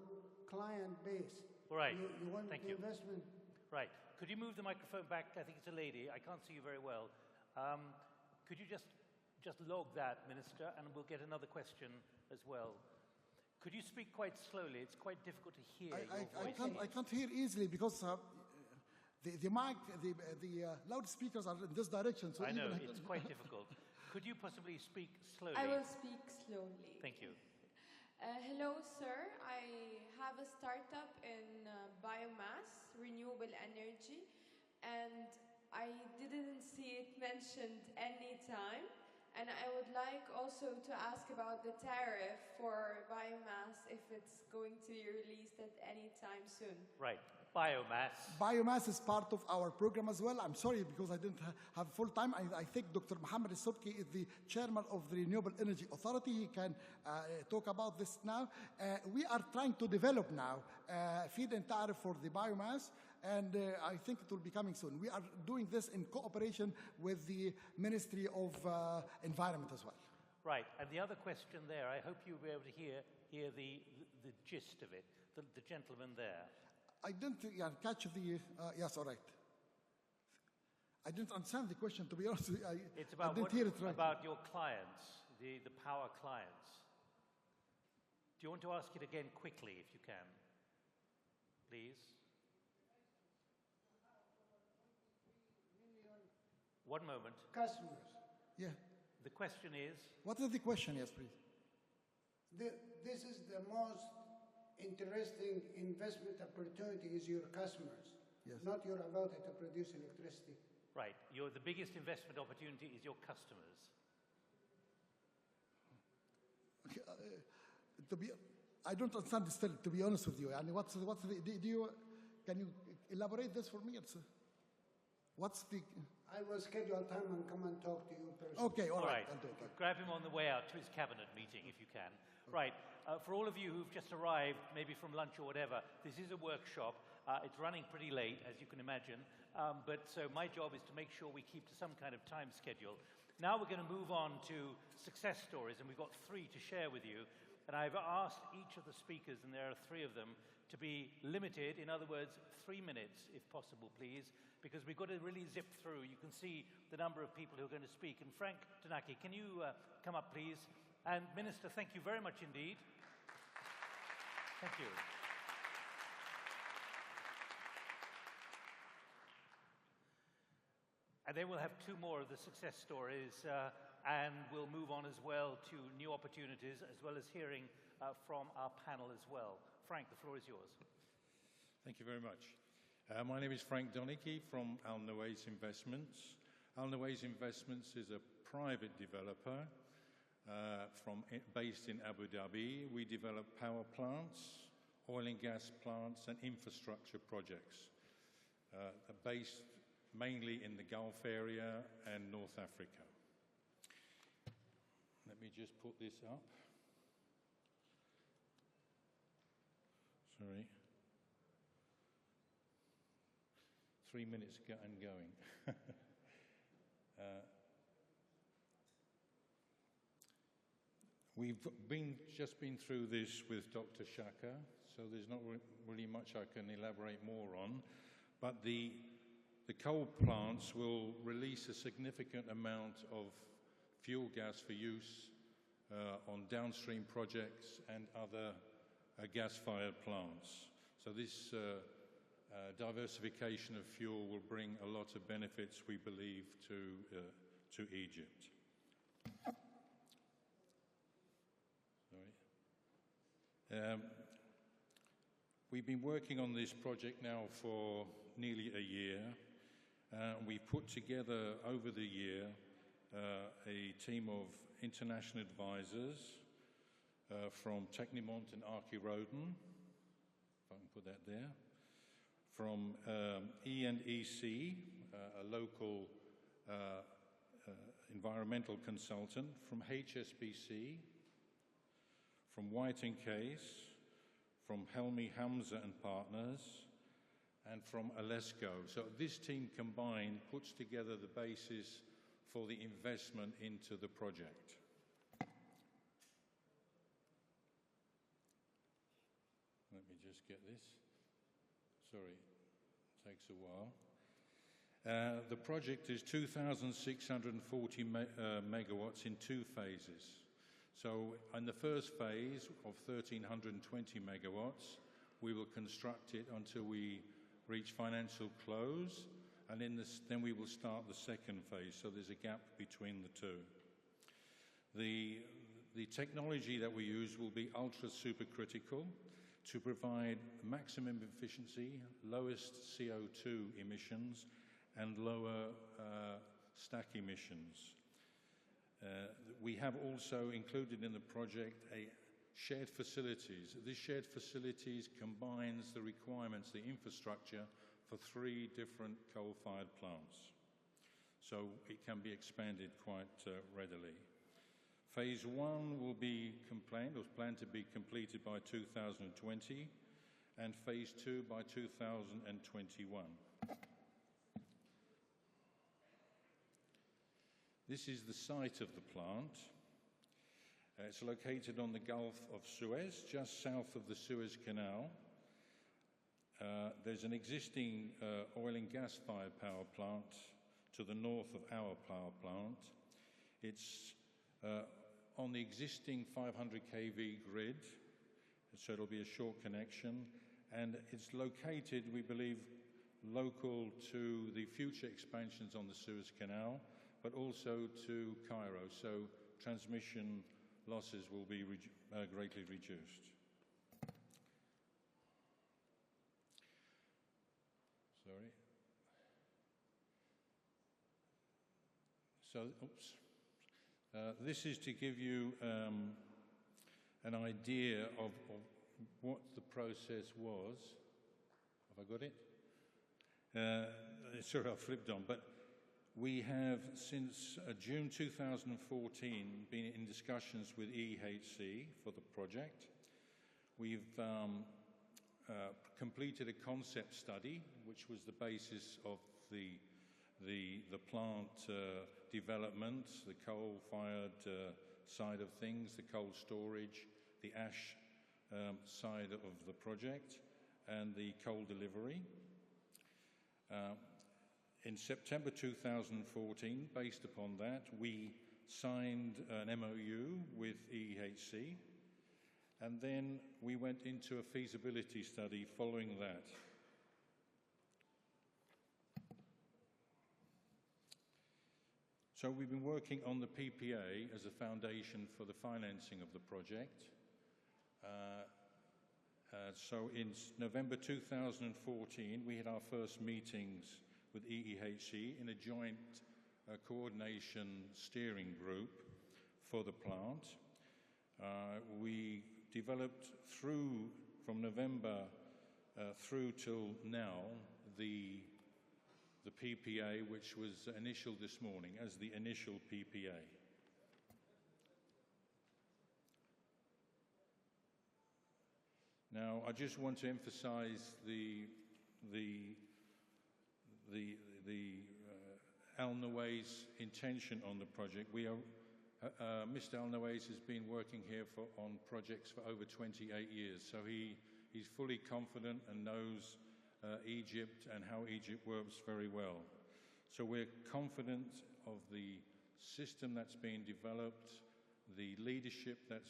client base. All right, you want thank the you. investment. Right, could you move the microphone back? I think it's a lady. I can't see you very well. Could you just log that, Minister, and we'll get another question as well. Could you speak quite slowly? It's quite difficult to hear your voice. I can't hear easily because the mic, the loudspeakers are in this direction. So I know, it's quite difficult. Could you possibly speak slowly? I will speak slowly. Thank you. Hello, sir. I have a startup in biomass, renewable energy, and I didn't see it mentioned any time. And I would like also to ask about the tariff for biomass, if it's going to be released at any time soon. Right, biomass. Biomass is part of our program as well. I'm sorry because I didn't have full time. I think Dr. Mohamed is the chairman of the Renewable Energy Authority. He can talk about this now. We are trying to develop now feed-in tariff for the biomass, and I think it will be coming soon. We are doing this in cooperation with the Ministry of Environment as well. Right, and the other question there, I hope you'll be able to hear the gist of it, the gentleman there. I didn't catch the, yes, all right. I didn't understand the question, to be honest. It's about, I didn't hear it right. About your clients, the power clients. Do you want to ask it again quickly, if you can? Please. 1 moment. Customers. Yeah. The question is? What is the question? Yes, please. This is the most interesting investment opportunity is your customers, yes, not your ability to produce electricity. Right. The biggest investment opportunity is your customers. I don't understand this, to be honest with you. I mean, can you elaborate this for me? I will schedule time and come and talk to you personally. Okay, all right. I'll do it. Grab him on the way out to his cabinet meeting, if you can. Right. For all of you who've just arrived, maybe from lunch or whatever, this is a workshop. It's running pretty late, as you can imagine. So my job is to make sure we keep to some kind of time schedule. Now we're going to move on to success stories, and we've got 3 to share with you. And I've asked each of the speakers, and there are 3 of them, to be limited. In other words, 3 minutes, if possible, please, because we've got to really zip through. You can see the number of people who are going to speak. And Frank Tacke, can you come up, please? And Minister, thank you very much indeed. Thank you. And then we'll have 2 more of the success stories and we'll move on as well to new opportunities, as well as hearing from our panel as well. Frank, the floor is yours. Thank you very much. My name is Frank Donicky from Al Naways Investments. Al Naways Investments is a private developer based in Abu Dhabi. We develop power plants, oil and gas plants, and infrastructure projects based mainly in the Gulf area and North Africa. Let me just put this up. Sorry. 3 minutes and going. We've just been through this with Dr. Shaka, so there's not really much I can elaborate more on. But the coal plants will release a significant amount of fuel gas for use on downstream projects and other gas-fired plants. So this diversification of fuel will bring a lot of benefits, we believe, to Egypt. Sorry. We've been working on this project now for nearly a year. We put together over the year a team of international advisors from Technimont and Archie Roden, if I can put that there, from EEDC, a local environmental consultant, from HSBC, from White & Case, from Helmi Hamza and Partners, and from Alesco. So this team combined puts together the basis for the investment into the project. Let me just get this. Sorry, it takes a while. The project is 2,640 megawatts in 2 phases. So in the first phase of 1,320 megawatts, we will construct it until we reach financial close, and then we will start the second phase, so there's a gap between the two. The technology that we use will be ultra supercritical to provide maximum efficiency, lowest CO2 emissions, and lower stack emissions. We have also included in the project a shared facilities. This shared facilities combines the requirements, the infrastructure, for 3 different coal-fired plants. So it can be expanded quite readily. Phase 1 will be planned to be completed by 2020, and Phase 2 by 2021. This is the site of the plant. It's located on the Gulf of Suez, just south of the Suez Canal. There's an existing oil and gas-fired power plant to the north of our power plant. It's on the existing 500 kV grid, so it'll be a short connection. And it's located, we believe, local to the future expansions on the Suez Canal, but also to Cairo, so transmission losses will be greatly reduced. Sorry. So, this is to give you an idea of what the process was. Have I got it? Sorry, I flipped on, but we have, since June 2014, been in discussions with EEDC for the project. We've completed a concept study, which was the basis of the plant development, the coal-fired side of things, the coal storage, the ash side of the project, and the coal delivery. In September 2014, based upon that, we signed an MOU with EEDC, and then we went into a feasibility study following that. So we've been working on the PPA as a foundation for the financing of the project. So in November 2014, we had our first meetings with EEHC in a joint coordination steering group for the plant. We developed from November through till now, the PPA, which was initial this morning as the initial PPA. Now, I just want to emphasize Al Nawai's intention on the project. Mr. Al Nawais has been working here on projects for over 28 years, so he's fully confident and knows Egypt and how Egypt works very well. So we're confident of the system that's been developed, the leadership that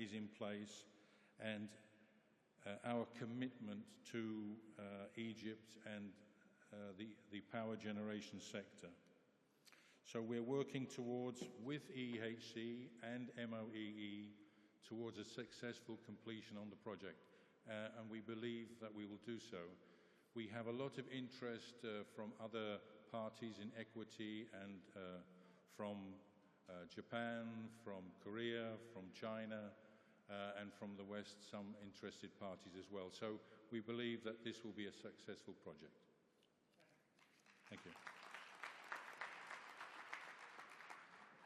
is in place, and our commitment to Egypt and the power generation sector. So we're working with EEHC and MOEE, towards a successful completion on the project. And we believe that we will do so. We have a lot of interest from other parties in equity and from Japan, from Korea, from China, and from the West, some interested parties as well. So we believe that this will be a successful project. Thank you.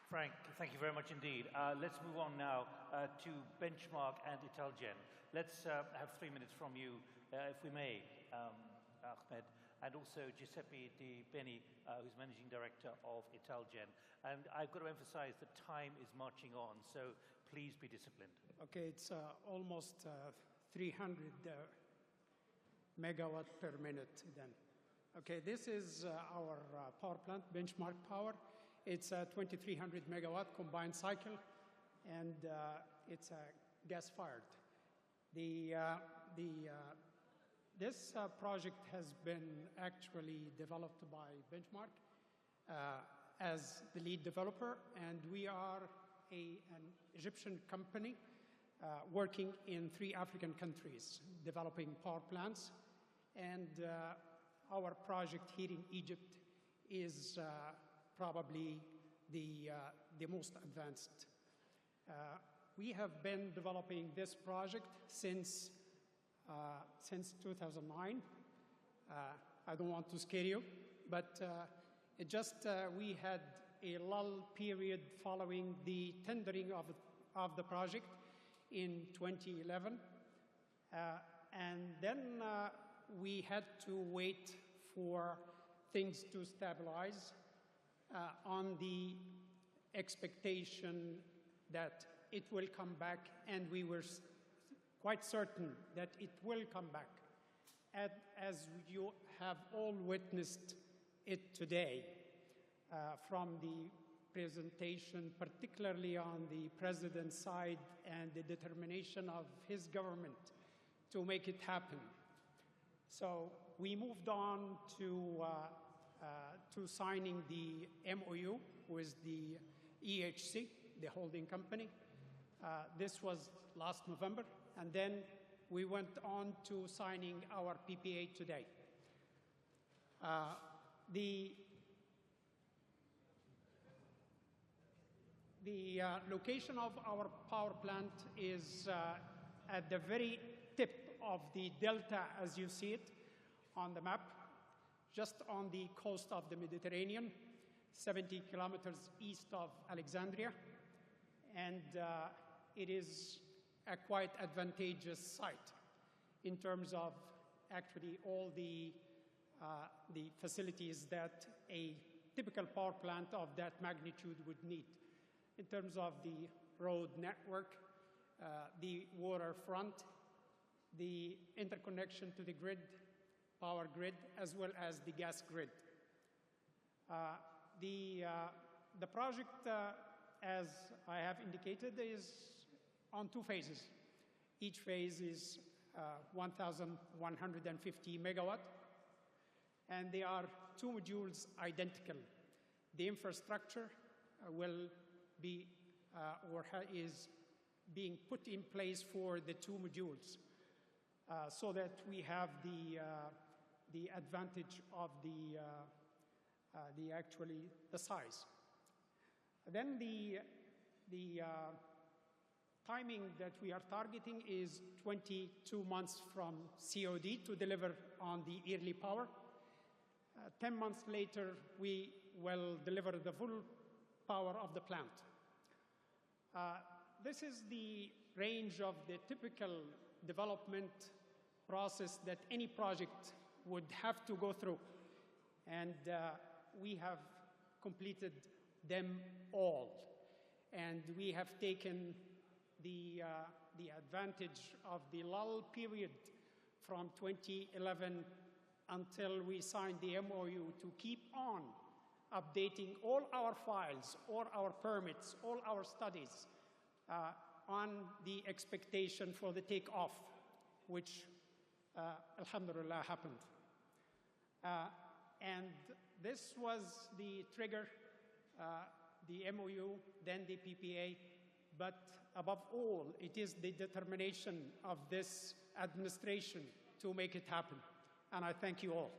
Frank, thank you very much indeed. Let's move on now to Benchmark and Italgen. Let's have 3 minutes from you, if we may, Ahmed, and also Giuseppe Di Beni, who's Managing Director of Italgen. And I've got to emphasize that time is marching on, so please be disciplined. Okay, it's almost 300 megawatt per minute then. Okay, this is our power plant, Benchmark Power. It's a 2,300 megawatt combined cycle, and it's gas-fired. This project has been actually developed by Benchmark as the lead developer, and we are an Egyptian company working in 3 African countries, developing power plants. And our project here in Egypt is probably the most advanced. We have been developing this project since 2009. I don't want to scare you, but we had a lull period following the tendering of the project in 2011. And then we had to wait for things to stabilize on the expectation that it will come back, and we were quite certain that it will come back. As you have all witnessed it today, from the presentation, particularly on the president's side and the determination of his government to make it happen. So we moved on to signing the MOU with the EEHC, the holding company. This was last November, and then we went on to signing our PPA today. The location of our power plant is at the very tip of the delta, as you see it on the map, just on the coast of the Mediterranean, 70 kilometers east of Alexandria. And it is a quite advantageous site in terms of actually all the facilities that a typical power plant of that magnitude would need, in terms of the road network, the waterfront, the interconnection to the grid, power grid, as well as the gas grid. The project, as I have indicated, is on 2 phases. Each phase is 1,150 megawatt, and they are 2 modules identical. the infrastructure will be is being put in place for the 2 modules so that we have the advantage of the size. Then the timing that we are targeting is 22 months from COD to deliver on the yearly power. 10 months later, we will deliver the full power of the plant. This is the range of the typical development process that any project would have to go through. And we have completed them all. And we have taken the advantage of the lull period from 2011 until we signed the MOU to keep on updating all our files, all our permits, all our studies on the expectation for the takeoff, which, alhamdulillah, happened. And this was the trigger, the MOU, then the PPA, but above all, it is the determination of this administration to make it happen. And I thank you all.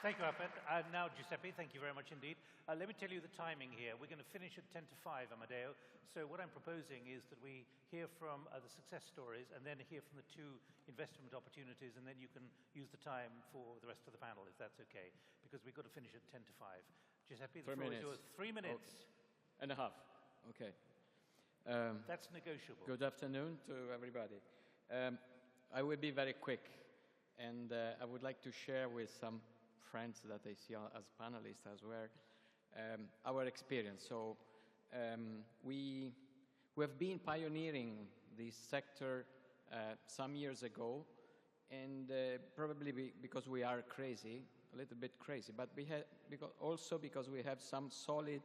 Thank you, Ahmed. And now, Giuseppe, thank you very much indeed. Let me tell you the timing here. We're going to finish at 10 to 5, Amadeo. So what I'm proposing is that we hear from the success stories and then hear from the 2 investment opportunities, and then you can use the time for the rest of the panel, if that's okay, because we've got to finish at 10 to 5. Giuseppe, the floor is yours. 3 minutes. And a half. Okay. That's negotiable. Good afternoon to everybody. I will be very quick, and I would like to share with some friends that I see as panelists as well our experience. So we have been pioneering this sector some years ago, and probably because we are crazy, a little bit crazy, but also because we have some solid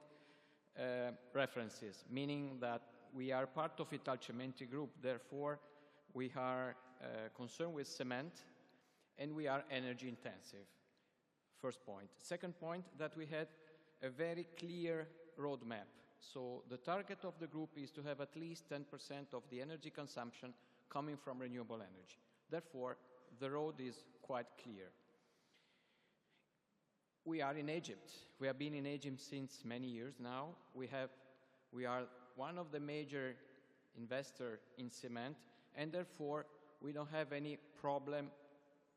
references, meaning that we are part of Italcementi group, therefore we are concerned with cement and we are energy intensive. First point. Second point, that we had a very clear roadmap. So the target of the group is to have at least 10% of the energy consumption coming from renewable energy. Therefore, the road is quite clear. We are in Egypt. We have been in Egypt since many years now. We are one of the major investors in cement, and therefore we don't have any problem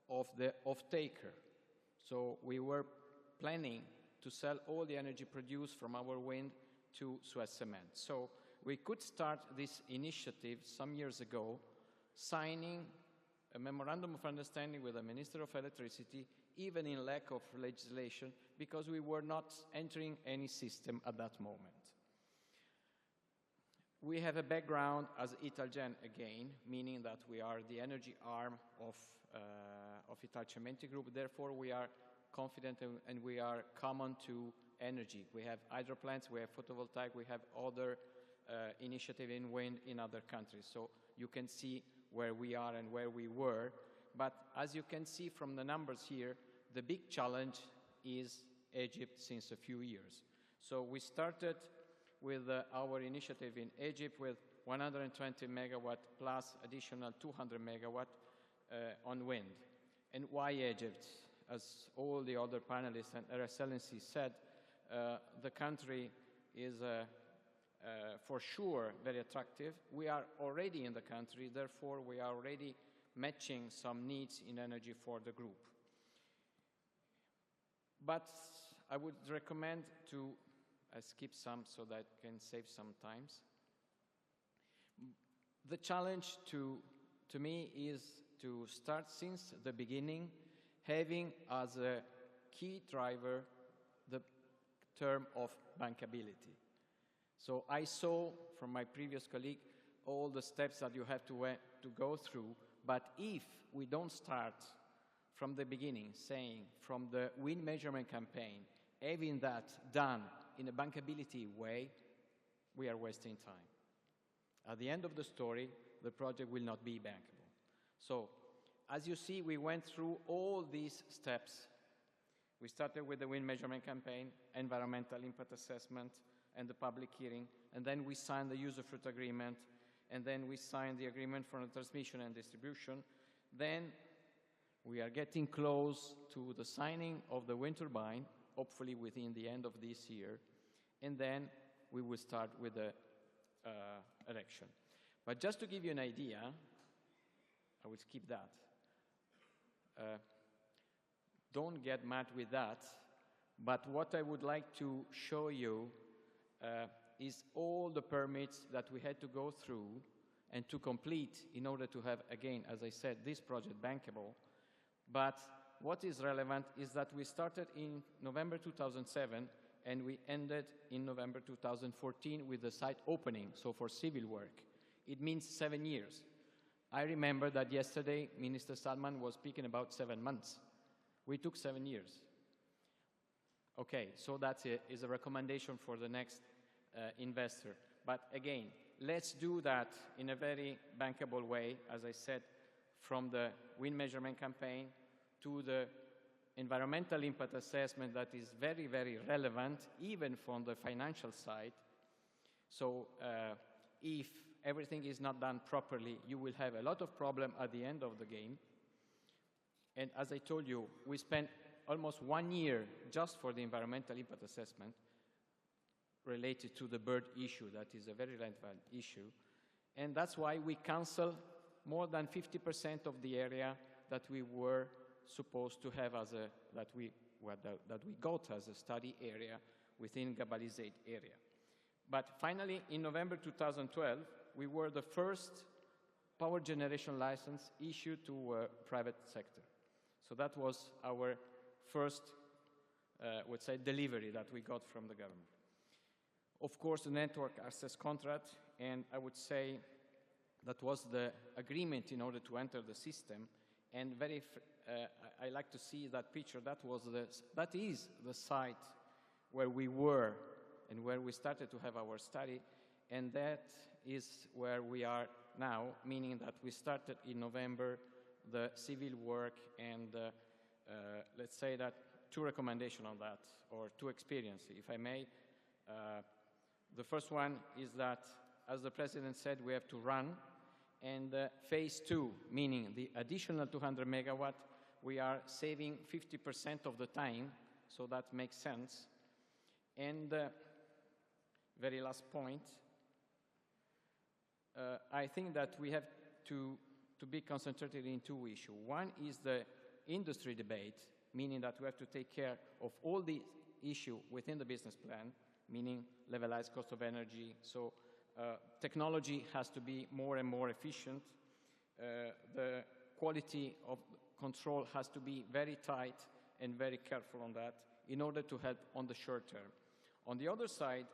of the off-taker. So we were planning to sell all the energy produced from our wind to Suez Cement. So we could start this initiative some years ago, signing a memorandum of understanding with the Minister of Electricity, even in lack of legislation, because we were not entering any system at that moment. We have a background as Italgen again, meaning that we are the energy arm of Italcementi Group. Therefore, we are confident and we are common to energy. We have hydro plants, we have photovoltaic, we have other initiatives in wind in other countries. So you can see where we are and where we were. But as you can see from the numbers here, the big challenge is Egypt since a few years. So we started with our initiative in Egypt with 120 megawatt plus additional 200 megawatt on wind. And why Egypt? As all the other panelists and Her Excellency said, the country is for sure very attractive. We are already in the country, therefore we are already matching some needs in energy for the group. But I would recommend to skip some so that I can save some time. The challenge to me is to start since the beginning, having as a key driver the term of bankability. So I saw from my previous colleague all the steps that you have to go through, but if we don't start from the beginning, saying from the wind measurement campaign, having that done in a bankability way, we are wasting time. At the end of the story, the project will not be bankable. So as you see, we went through all these steps. We started with the wind measurement campaign, environmental impact assessment, and the public hearing, and then we signed the user-fruit agreement, and then we signed the agreement for the transmission and distribution. Then we are getting close to the signing of the wind turbine, hopefully within the end of this year, and then we will start with the erection. But just to give you an idea, I will skip that. Don't get mad with that, but what I would like to show you is all the permits that we had to go through and to complete in order to have, again, as I said, this project bankable. But what is relevant is that we started in November 2007 and we ended in November 2014 with the site opening, so for civil work. It means 7 years. I remember that yesterday Minister Salman was speaking about 7 months. We took 7 years. Okay, so that is a recommendation for the next investor. But again, let's do that in a very bankable way, as I said, from the wind measurement campaign to the environmental impact assessment that is very, very relevant, even from the financial side. So if everything is not done properly, you will have a lot of problem at the end of the game. And as I told you, we spent almost 1 year just for the environmental impact assessment related to the bird issue. That is a very relevant issue. And that's why we canceled more than 50% of the area that we were supposed to have as a, that we got as a study area within Gabalizade area. But finally, in November 2012, we were the first power generation license issued to private sector. So that was our first, let's say, delivery that we got from the government. Of course, the network access contract, and I would say that was the agreement in order to enter the system. And I like to see that picture. That is the site where we were and where we started to have our study, and that is where we are now, meaning that we started in November the civil work, and let's say that 2 recommendations on that, or 2 experiences, if I may. The first one is that, as the President said, we have to run, and phase 2, meaning the additional 200 megawatt, we are saving 50% of the time, so that makes sense. And very last point, I think that we have to be concentrated in 2 issues. One is the industry debate, meaning that we have to take care of all the issues within the business plan, meaning levelized cost of energy. So technology has to be more and more efficient. The quality of control has to be very tight and very careful on that in order to help on the short term. On the other side,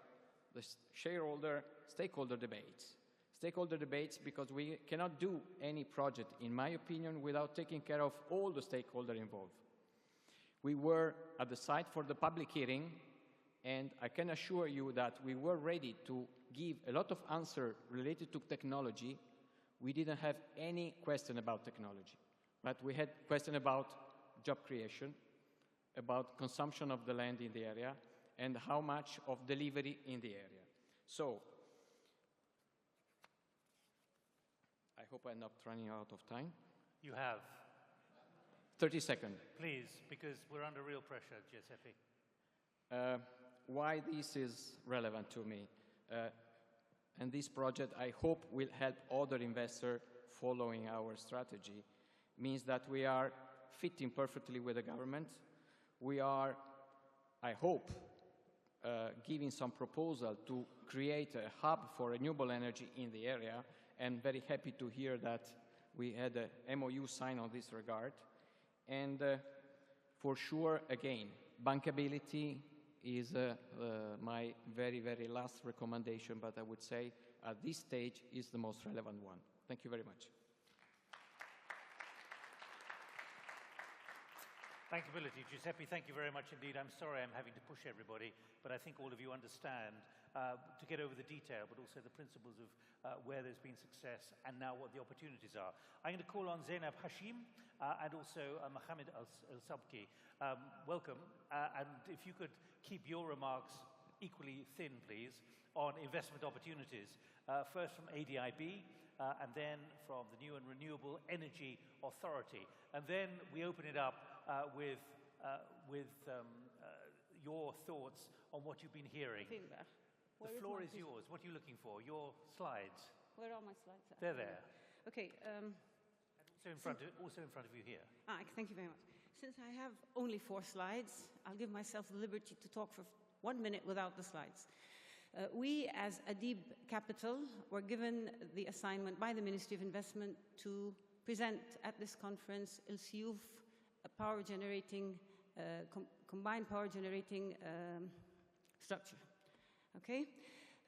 the stakeholder debates. Stakeholder debates, because we cannot do any project, in my opinion, without taking care of all the stakeholders involved. We were at the site for the public hearing, and I can assure you that we were ready to give a lot of answers related to technology. We didn't have any question about technology, but we had question about job creation, about consumption of the land in the area, and how much of delivery in the area. So, I hope I'm not running out of time. You have. 30 seconds. Please, because we're under real pressure, Giuseppe. Why this is relevant to me. And this project, I hope, will help other investors following our strategy. Means that we are fitting perfectly with the government. We are, I hope, giving some proposal to create a hub for renewable energy in the area, and very happy to hear that we had a MOU signed on this regard. And for sure, again, bankability is my very, very last recommendation, but I would say at this stage is the most relevant one. Thank you very much. Bankability. Giuseppe, thank you very much indeed. I'm sorry I'm having to push everybody, but I think all of you understand to get over the detail, but also the principles of where there's been success and now what the opportunities are. I'm going to call on Zainab Hashim and also Mohamed Al-Sabki. Welcome. And if you could keep your remarks equally thin, please, on investment opportunities. First from ADIB, and then from the New and Renewable Energy Authority. And then we open it up with your thoughts on what you've been hearing. The floor is yours. What are you looking for? Your slides. Where are my slides? They're there. Okay. Also in front of you here. Thank you very much. Since I have only 4 slides, I'll give myself the liberty to talk for 1 minute without the slides. We, as Adib Capital, were given the assignment by the Ministry of Investment to present at this conference Il Siouf, a power generating, combined power generating structure. Okay?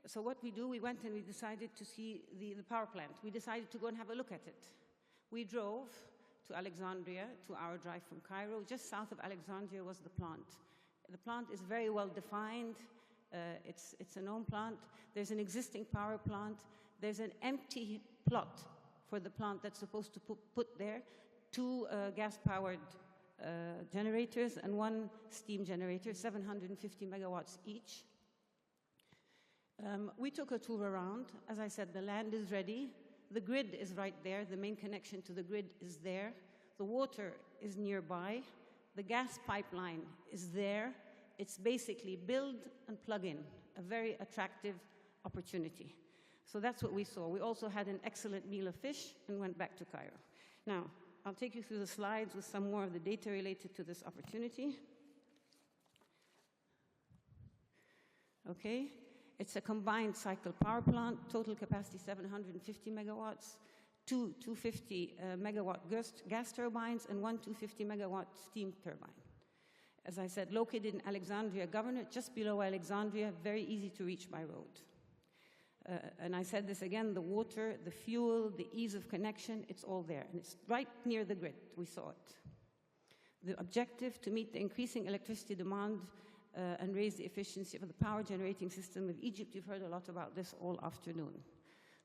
So what we do, we went and we decided to see the power plant. We decided to go and have a look at it. We drove to Alexandria, 2-hour drive from Cairo. Just south of Alexandria was the plant. The plant is very well defined. It's a known plant. There's an existing power plant. There's an empty plot for the plant that's supposed to put there 2 gas-powered generators and 1 steam generator, 750 megawatts each. We took a tour around. As I said, the land is ready. The grid is right there. The main connection to the grid is there. The water is nearby. The gas pipeline is there. It's basically build and plug in, a very attractive opportunity. So that's what we saw. We also had an excellent meal of fish and went back to Cairo. Now, I'll take you through the slides with some more of the data related to this opportunity. Okay, it's a combined cycle power plant, total capacity 750 megawatts, 2 250 megawatt gas turbines, and 1 250 megawatt steam turbine. As I said, located in Alexandria Governorate, just below Alexandria, very easy to reach by road. And I said this again, the water, the fuel, the ease of connection, it's all there. And it's right near the grid, we saw it. The objective, to meet the increasing electricity demand and raise the efficiency of the power generating system of Egypt. You've heard a lot about this all afternoon.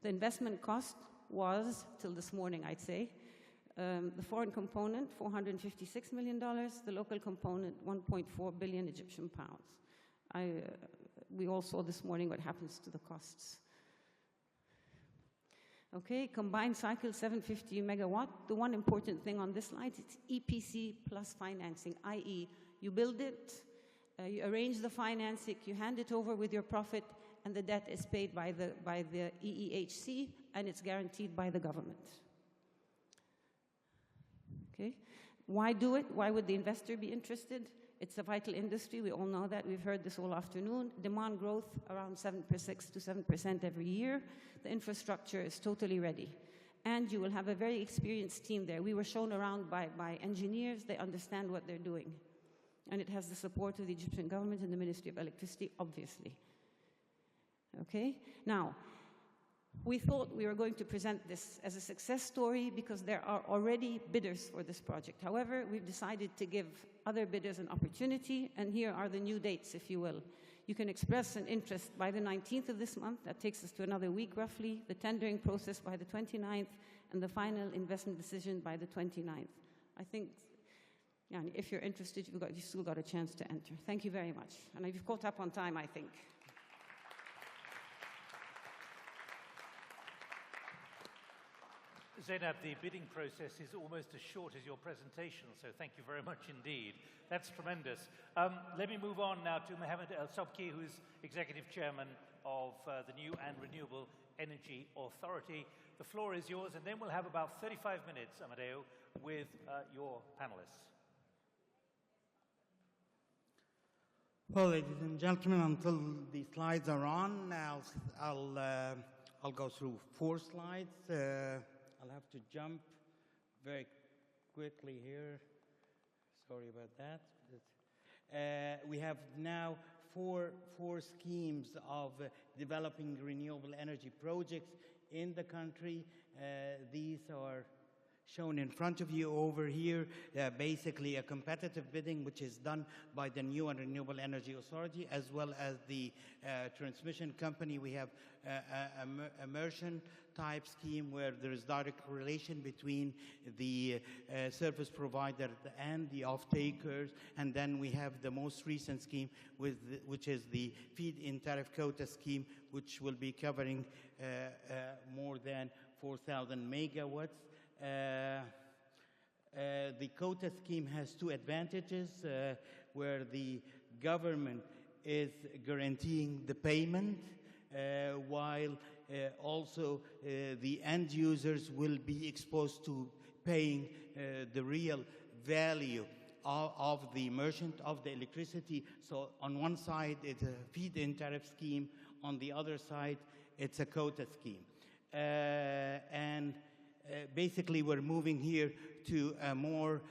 The investment cost was, till this morning I'd say, the foreign component, $456 million, the local component, 1.4 billion Egyptian pounds. We all saw this morning what happens to the costs. Okay, combined cycle 750 megawatt. The one important thing on this slide, it's EPC plus financing, i.e. you build it, you arrange the financing, you hand it over with your profit, and the debt is paid by the EEDC, and it's guaranteed by the government. Okay, why do it? Why would the investor be interested? It's a vital industry, we all know that, we've heard this all afternoon. Demand growth around 6 to 7% every year. The infrastructure is totally ready. And you will have a very experienced team there. We were shown around by engineers, they understand what they're doing. And it has the support of the Egyptian government and the Ministry of Electricity, obviously. Okay, now, we thought we were going to present this as a success story because there are already bidders for this project. However, we've decided to give other bidders an opportunity, and here are the new dates, if you will. You can express an interest by the 19th of this month. That takes us to another week, roughly. The tendering process by the 29th, and the final investment decision by the 29th. I think, yeah, if you're interested, you've still got a chance to enter. Thank you very much. And you've caught up on time, I think. Zainab, the bidding process is almost as short as your presentation, so thank you very much indeed. That's tremendous. Let me move on now to Mohamed Al-Sabki, who's Executive Chairman of the New and Renewable Energy Authority. The floor is yours, and then we'll have about 35 minutes, Amadeo, with your panelists. Well, ladies and gentlemen, until the slides are on, I'll go through 4 slides. I'll have to jump very quickly here. Sorry about that. We have now four schemes of developing renewable energy projects in the country. These are shown in front of you over here, basically a competitive bidding which is done by the New and Renewable Energy Authority as well as the transmission company. We have a immersion type scheme where there is direct relation between the service provider and the off-takers, and then we have the most recent scheme which is the feed-in tariff quota scheme, which will be covering more than 4,000 megawatts. The quota scheme has two advantages, where the government is guaranteeing the payment, while also the end users will be exposed to paying the real value of the merchant of the electricity. So on one side, it's a feed-in tariff scheme. On the other side, it's a quota scheme. Basically, we're moving here to a more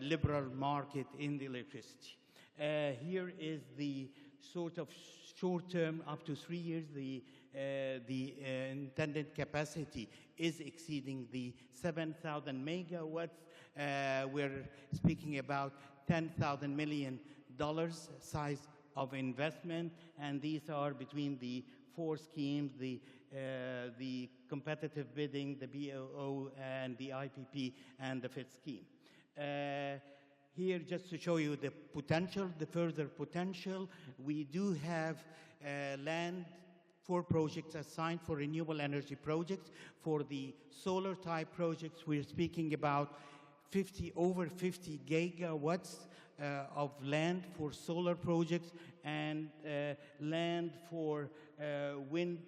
liberal market in the electricity. Here is the sort of short-term, up to 3 years, the intended capacity is exceeding the 7,000 megawatts. We're speaking about $10,000 million size of investment, and these are between the 4 schemes, the competitive bidding, the BOO, and the IPP, and the FIT scheme. Here, just to show you the potential, the further potential, we do have land for projects assigned for renewable energy projects. For the solar type projects, we're speaking about over 50 gigawatts of land for solar projects, and land for wind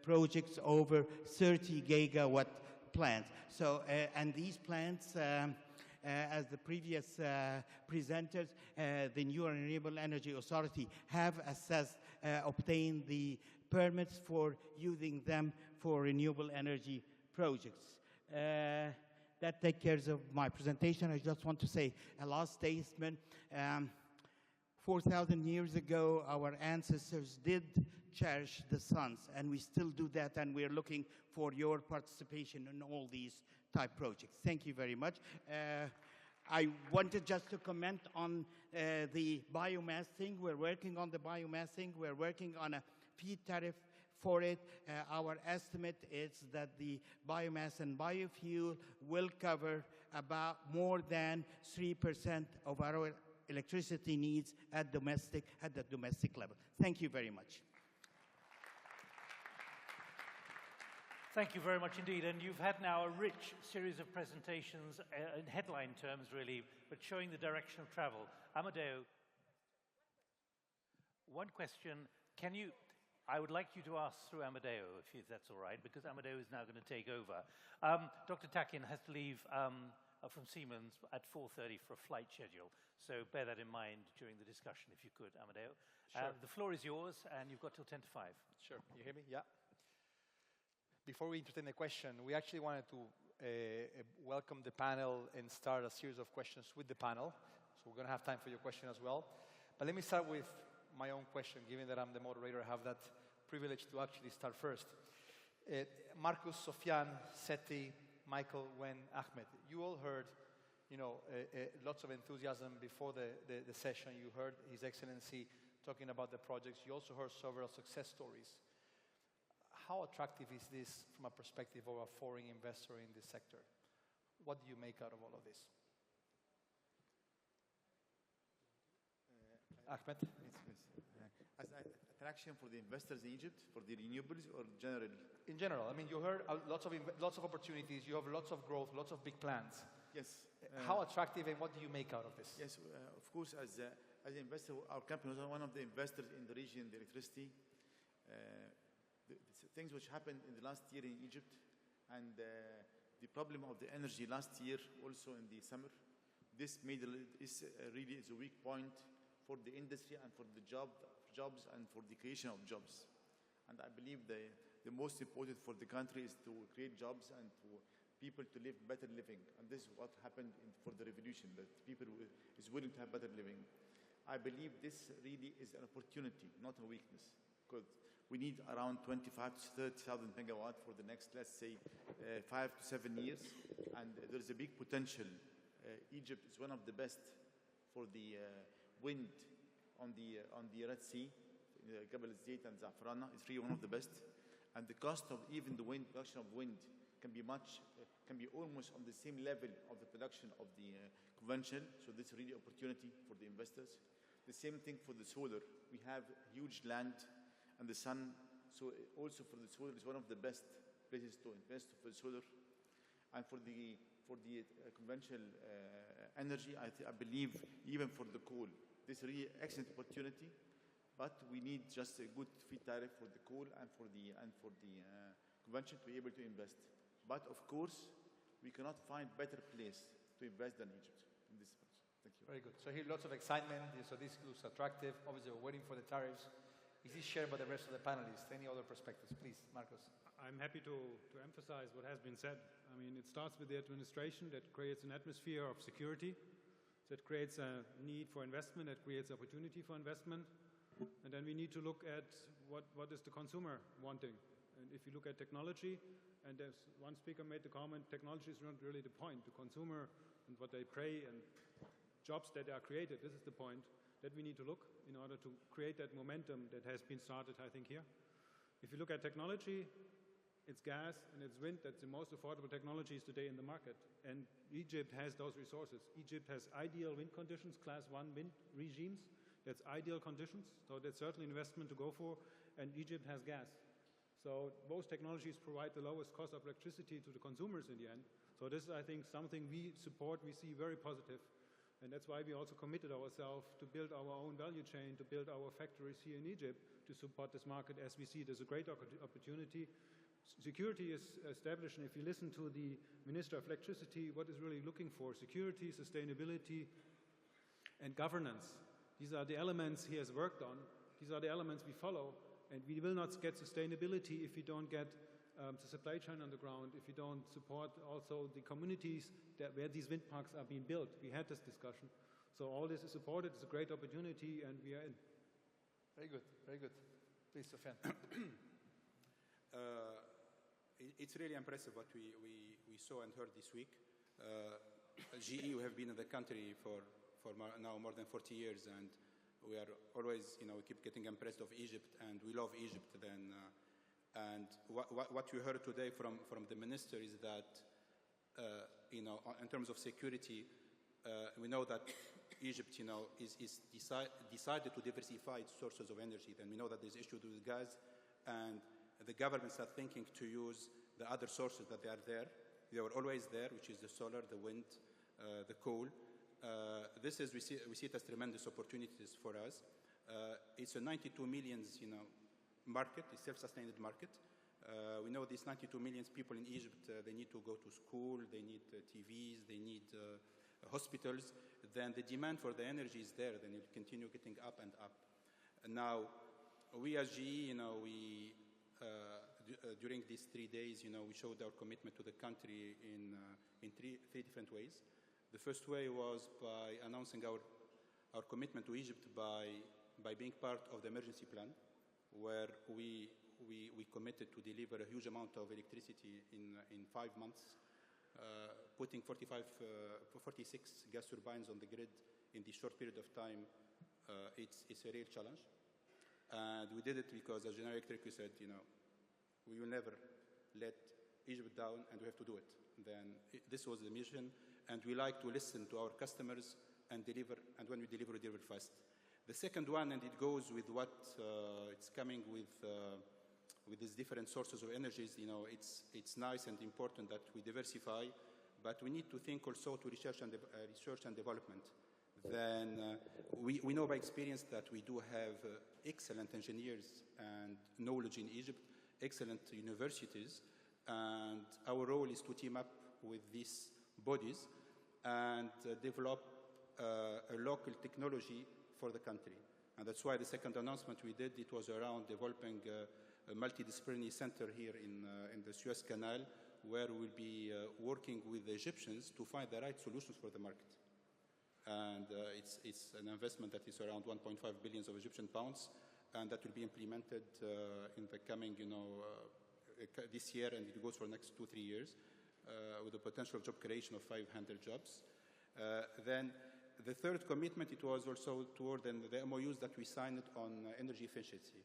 projects over 30 gigawatt plants. So, and these plants, as the previous presenters, the New and Renewable Energy Authority have assessed, obtained the permits for using them for renewable energy projects. That takes care of my presentation. I just want to say a last statement. 4,000 years ago, our ancestors did cherish the suns, and we still do that, and we're looking for your participation in all these type projects. Thank you very much. I wanted just to comment on the biomass thing. We're working on the biomass thing. We're working on a feed tariff for it. Our estimate is that the biomass and biofuel will cover about more than 3% of our electricity needs at the domestic level. Thank you very much. Thank you very much indeed. And you've had now a rich series of presentations in headline terms, really, but showing the direction of travel. Amadeo, one question. I would like you to ask through Amadeo, if that's all right, because Amadeo is now going to take over. Dr. Tacke has to leave from Siemens at 4:30 for a flight schedule. So bear that in mind during the discussion, if you could, Amadeo. Sure. The floor is yours, and you've got till 10 to 5. Sure. You hear me? Yeah. Before we entertain the question, we actually wanted to welcome the panel and start a series of questions with the panel. So we're going to have time for your question as well. But let me start with my own question, given that I'm the moderator. I have that privilege to actually start first. Markus, Sofiane, Seti, Michael, Wen, Ahmed, you all heard, lots of enthusiasm before the session. You heard His Excellency talking about the projects. You also heard several success stories. How attractive is this from a perspective of a foreign investor in this sector? What do you make out of all of this? Ahmed? As an attraction for the investors in Egypt, for the renewables, or general? In general. I mean, you heard lots of opportunities. You have lots of growth, lots of big plans. Yes. How attractive, and what do you make out of this? Yes, of course, as an investor, our company was one of the investors in the region, the electricity. The things which happened in the last year in Egypt, and the problem of the energy last year, also in the summer, this really is a weak point for the industry and for the jobs and for the creation of jobs. And I believe the most important for the country is to create jobs and for people to live better living. And this is what happened for the revolution, that people is willing to have better living. I believe this really is an opportunity, not a weakness, because We need around 25 to 30,000 megawatt for the next, let's say, 5 to 7 years. And there's a big potential. Egypt is one of the best for the wind on the Red Sea. Gabriel and Zafrana is really one of the best. And the cost of even the wind, production of wind, can be almost on the same level of the production of the conventional. So this is really opportunity for the investors. The same thing for the solar. We have huge land and the sun. So also for the solar, it's one of the best places to invest for the solar. And for the conventional energy, I believe even for the coal, this is really excellent opportunity. But we need just a good fee tariff for the coal and for the convention to be able to invest. But of course, we cannot find better place to invest than Egypt in this sense. Thank you. Very good. So here, lots of excitement. So this looks attractive. Obviously, we're waiting for the tariffs. Is this shared by the rest of the panelists? Any other perspectives? Please, Markus. I'm happy to emphasize what has been said. I mean, it starts with the administration that creates an atmosphere of security, that creates a need for investment, that creates opportunity for investment. And then we need to look at what is the consumer wanting. And if you look at technology, and as one speaker made the comment, technology is not really the point. The consumer and what they pay and jobs that are created, this is the point that we need to look in order to create that momentum that has been started, I think, here. If you look at technology, it's gas and it's wind. That's the most affordable technologies today in the market. And Egypt has those resources. Egypt has ideal wind conditions, class 1 wind regimes. That's ideal conditions, so that's certainly an investment to go for, and Egypt has gas. So both technologies provide the lowest cost of electricity to the consumers in the end. So this is, I think, something we support, we see very positive, and that's why we also committed ourselves to build our own value chain, to build our factories here in Egypt, to support this market as we see it as a great opportunity. Security is established, and if you listen to the Minister of Electricity, what is really looking for? Security, sustainability, and governance. These are the elements he has worked on. These are the elements we follow. And we will not get sustainability if we don't get the supply chain on the ground, if we don't support also the communities where these wind parks are being built. We had this discussion. So all this is supported. It's a great opportunity, and we are in. Very good. Very good. Please, Sofiane. It's really impressive what we saw and heard this week. GE, we have been in the country for now more than 40 years, and we are always, we keep getting impressed of Egypt, and we love Egypt. And what we heard today from the minister is that, in terms of security, we know that Egypt, is decided to diversify its sources of energy. Then we know that there's issues with gas, and the governments are thinking to use the other sources that they are there. They were always there, which is the solar, the wind, the coal. We see it as tremendous opportunities for us. It's a 92 million, market, a self-sustained market. We know these 92 million people in Egypt, they need to go to school, they need TVs, they need hospitals. Then the demand for the energy is there, then it will continue getting up and up. And now, we as GE, during these 3 days, we showed our commitment to the country in three different ways. The first way was by announcing our commitment to Egypt by being part of the emergency plan, where we committed to deliver a huge amount of electricity in 5 months, putting 46 gas turbines on the grid in this short period of time. It's a real challenge. And we did it because, as General Electric, we said, we will never let Egypt down, and we have to do it. Then this was the mission, and we like to listen to our customers and deliver, and when we deliver fast. The second one, and it goes with what it's coming with these different sources of energies, it's nice and important that we diversify, but we need to think also to research and development. Then we know by experience that we do have excellent engineers and knowledge in Egypt, excellent universities, and our role is to team up with these bodies and develop a local technology for the country. And that's why the second announcement we did, it was around developing a multidisciplinary center here in the Suez Canal, where we'll be working with the Egyptians to find the right solutions for the market. And it's an investment that is around 1.5 billion of Egyptian pounds. and that will be implemented in the coming, this year, and it goes for the next 2-3 years, with a potential job creation of 500 jobs. Then the third commitment, it was also toward the MOUs that we signed on energy efficiency.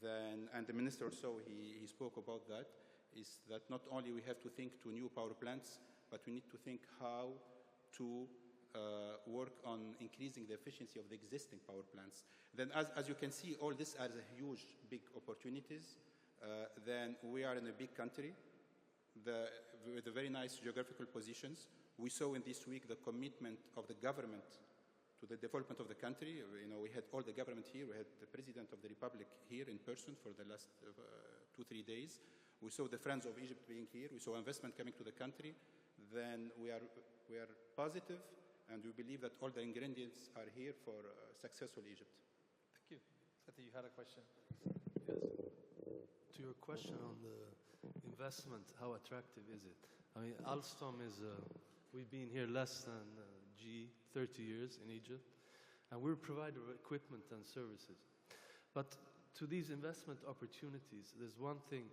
Then, and the minister also, he spoke about that, is that not only we have to think to new power plants, but we need to think how to work on increasing the efficiency of the existing power plants. Then as you can see, all this are huge, big opportunities. Then we are in a big country with a very nice geographical positions. We saw in this week the commitment of the government to the development of the country. We had all the government here. We had the President of the Republic here in person for the last 2-3 days. We saw the Friends of Egypt being here. We saw investment coming to the country. Then we are positive, and we believe that all the ingredients are here for successful Egypt. Thank you. Seti, you had a question. Yes. To your question on the investment, how attractive is it? I mean, Alstom is, we've been here less than 30 years in Egypt, and we're a provider of equipment and services. But to these investment opportunities, there's one thing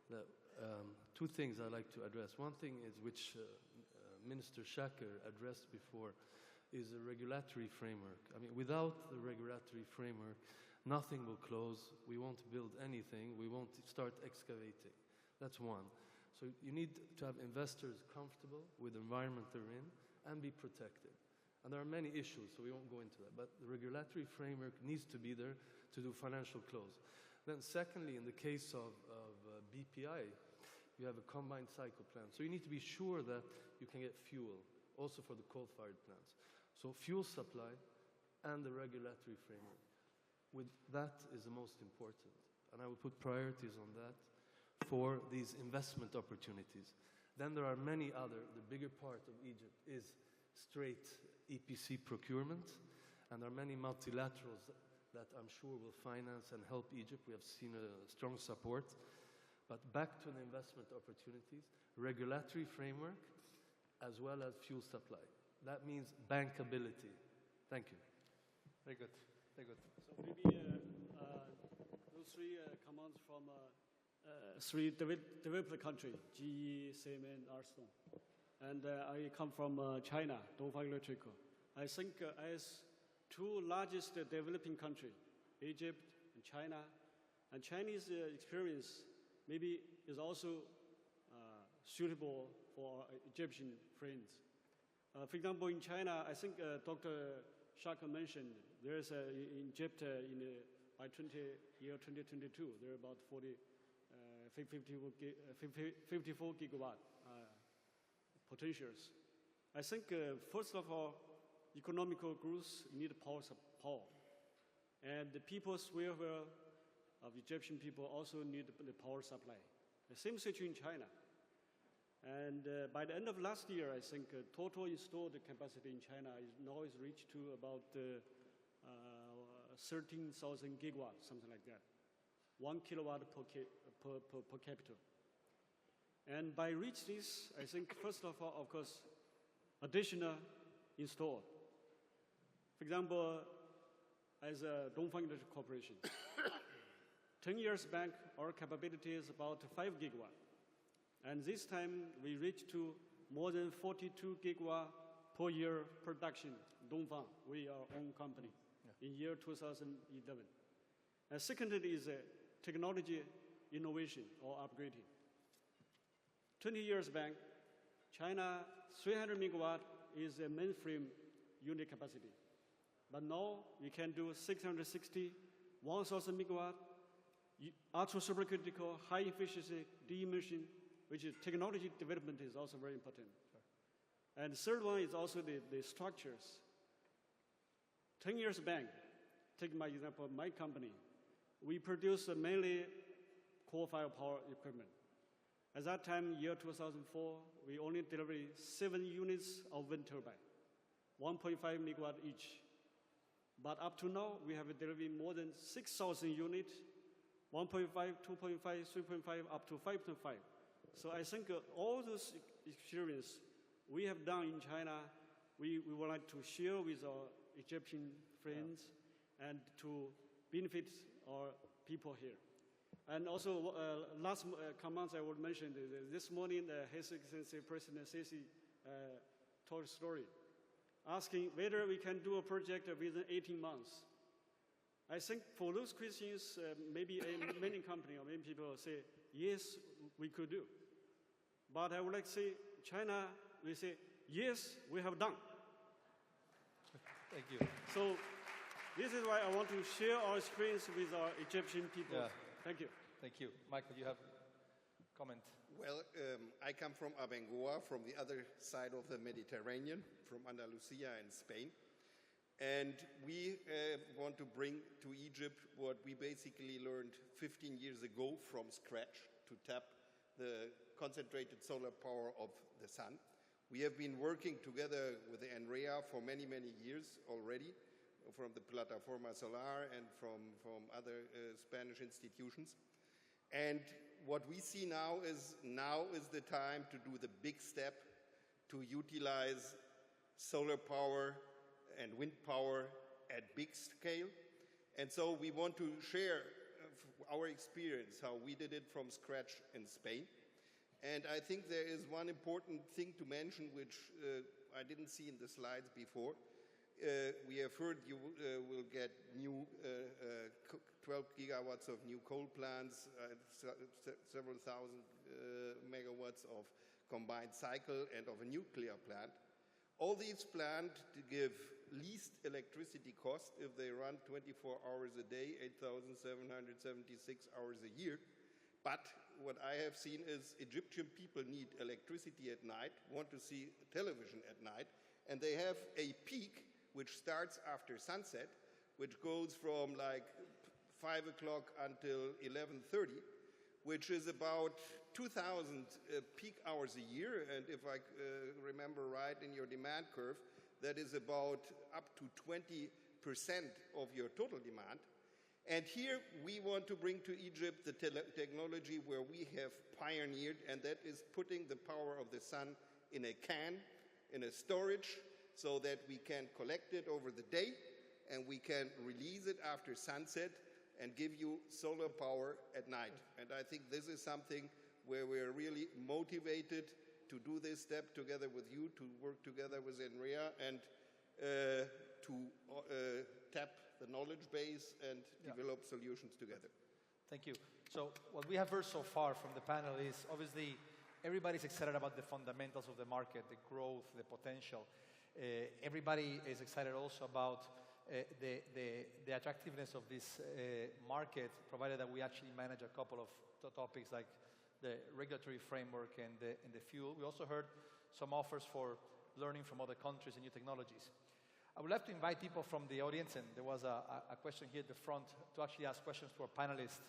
that, two things I'd like to address. One thing is which Minister Shaker addressed before, is a regulatory framework. I mean, without the regulatory framework, nothing will close. We won't build anything. We won't start excavating. That's one. So you need to have investors comfortable with the environment they're in and be protected. And there are many issues, so we won't go into that. But the regulatory framework needs to be there to do financial close. Then secondly, in the case of BPI, you have a combined cycle plant. So you need to be sure that you can get fuel, also for the coal-fired plants. So fuel supply and the regulatory framework. With that is the most important. And I will put priorities on that for these investment opportunities. Then there are many other, the bigger part of Egypt is straight EPC procurement, and there are many multilaterals that I'm sure will finance and help Egypt. We have seen a strong support. But back to the investment opportunities, regulatory framework, as well as fuel supply. That means bankability. Thank you. Very good. Very good. So maybe those three commands from three developed countries, GE, Siemens, Alstom. And I come from China, Dongfang Electrical. I think as two largest developing countries, Egypt and China, and Chinese experience maybe is also suitable for Egyptian friends. For example, in China, I think Dr. Shaka mentioned there is in Egypt by 2022, there are about 54 gigawatt potentials. I think first of all, economical growth need power. And the people's welfare of Egyptian people also need the power supply. The same situation in China. And by the end of last year, I think total installed capacity in China now is reached to about 13,000 gigawatts, something like that. 1 kilowatt per capita. And by reach this, I think first of all, of course, additional installed. For example, as a Dongfang Electric Corporation, 10 years back, our capability is about 5 gigawatt. And this time, we reached to more than 42 gigawatt per year production, Dongfang, we our own company, in year 2011. And secondly is technology innovation or upgrading. 20 years back, China 300 megawatt is a mainframe unit capacity. But now we can do 660, 1,000 megawatt, ultra supercritical, high efficiency, de-emission, which is technology development is also very important. Sure. And the third one is also the structures. 10 years back, take my example, my company, we produce mainly coal-fired power equipment. At that time, year 2004, we only delivered 7 units of wind turbine, 1.5 megawatt each. But up to now, we have delivered more than 6,000 units, 1.5, 2.5, 3.5, up to 5.5. So I think all those experience we have done in China, we would like to share with our Egyptian friends and to benefit our people here. And also, last comment I would mention, this morning, His Excellency President Seti told a story, asking whether we can do a project within 18 months. I think for those questions, maybe many companies or many people will say, yes, we could do. But I would like to say, China will say, yes, we have done. Thank you. So this is why I want to share our experience with our Egyptian people. Yeah. Thank you. Thank you. Michael, you have a comment? Well, I come from Abengoa, from the other side of the Mediterranean, from Andalusia in Spain. And we want to bring to Egypt what we basically learned 15 years ago from scratch to tap the concentrated solar power of the sun. We have been working together with the ENREA for many, many years already, from the Plataforma Solar and from other Spanish institutions. And what we see now is the time to do the big step to utilize solar power and wind power at big scale. And so we want to share our experience, how we did it from scratch in Spain. And I think there is one important thing to mention, which I didn't see in the slides before. We have heard you will get new 12 gigawatts of new coal plants, several thousand megawatts of combined cycle, and of a nuclear plant. All these plants to give least electricity cost if they run 24 hours a day, 8,776 hours a year. But what I have seen is Egyptian people need electricity at night, want to see television at night, and they have a peak which starts after sunset, which goes from like 5 o'clock until 11:30, which is about 2,000 peak hours a year. And if I remember right in your demand curve, that is about up to 20% of your total demand. And here we want to bring to Egypt the technology where we have pioneered, and that is putting the power of the sun in a can, in a storage, so that we can collect it over the day and we can release it after sunset and give you solar power at night. And I think this is something where we're really motivated to do this step together with you, to work together with ENREA, and to tap the knowledge base and develop solutions together. Thank you. So what we have heard so far from the panel is obviously everybody's excited about the fundamentals of the market, the growth, the potential. Everybody is excited also about the attractiveness of this market, provided that we actually manage a couple of topics like the regulatory framework and the fuel. We also heard some offers for learning from other countries and new technologies. I would like to invite people from the audience, and there was a question here at the front, to actually ask questions to our panelists.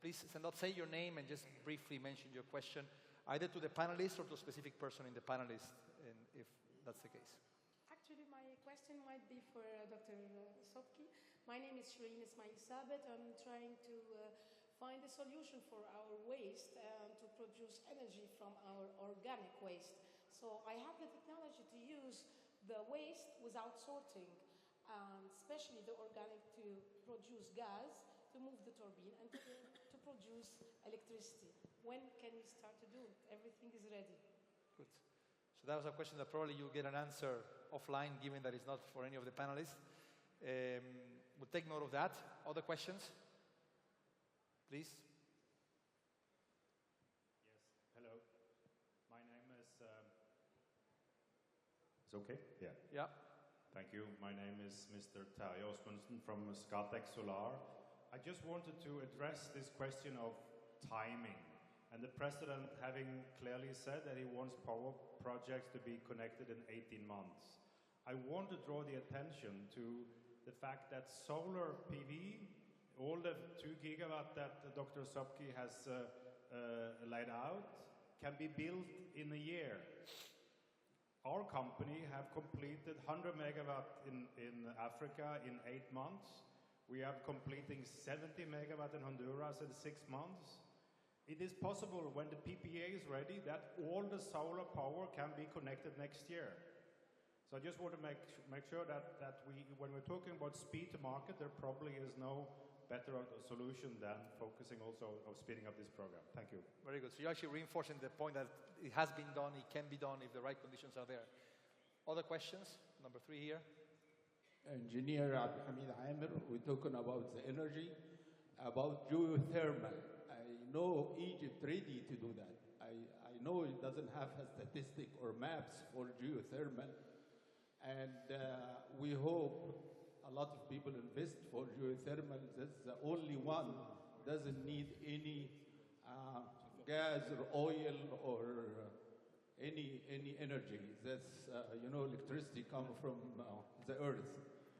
Please say your name and just briefly mention your question, either to the panelists or to a specific person in the panelist, and if that's the case. Actually, my question might be for Dr. Sopki. My name is Shireen Ismail Sabet. I'm trying to find a solution for our waste and to produce energy from our organic waste. So I have the technology to use the waste without sorting, especially the organic, to produce gas, to move the turbine, and to produce electricity. When can we start to do it? Everything is ready. Good. So that was a question that probably you'll get an answer offline, given that it's not for any of the panelists. We'll take note of that. Other questions? Please. Yes, hello. My name is... It's okay? Yeah. Yeah. Thank you. My name is Mr. Terje Osmundsen from Scatec Solar. I just wanted to address this question of timing, and the President having clearly said that he wants power projects to be connected in 18 months. I want to draw the attention to the fact that solar PV, all the 2 gigawatt that Dr. Sopki has laid out, can be built in a year. Our company have completed 100 megawatt in Africa in 8 months. We are completing 70 megawatt in Honduras in 6 months. It is possible, when the PPA is ready, that all the solar power can be connected next year. So I just want to make sure that when we're talking about speed to market, there probably is no better solution than focusing also on speeding up this program. Thank you. Very good. So you're actually reinforcing the point that it has been done, it can be done if the right conditions are there. Other questions? Number 3 here. Engineer Abdulhamid Amir, we're talking about the energy, about geothermal. I know Egypt ready to do that. I know it doesn't have a statistic or maps for geothermal. And we hope a lot of people invest for geothermal. That's the only one doesn't need any gas or oil or any energy. That's, electricity comes from the earth.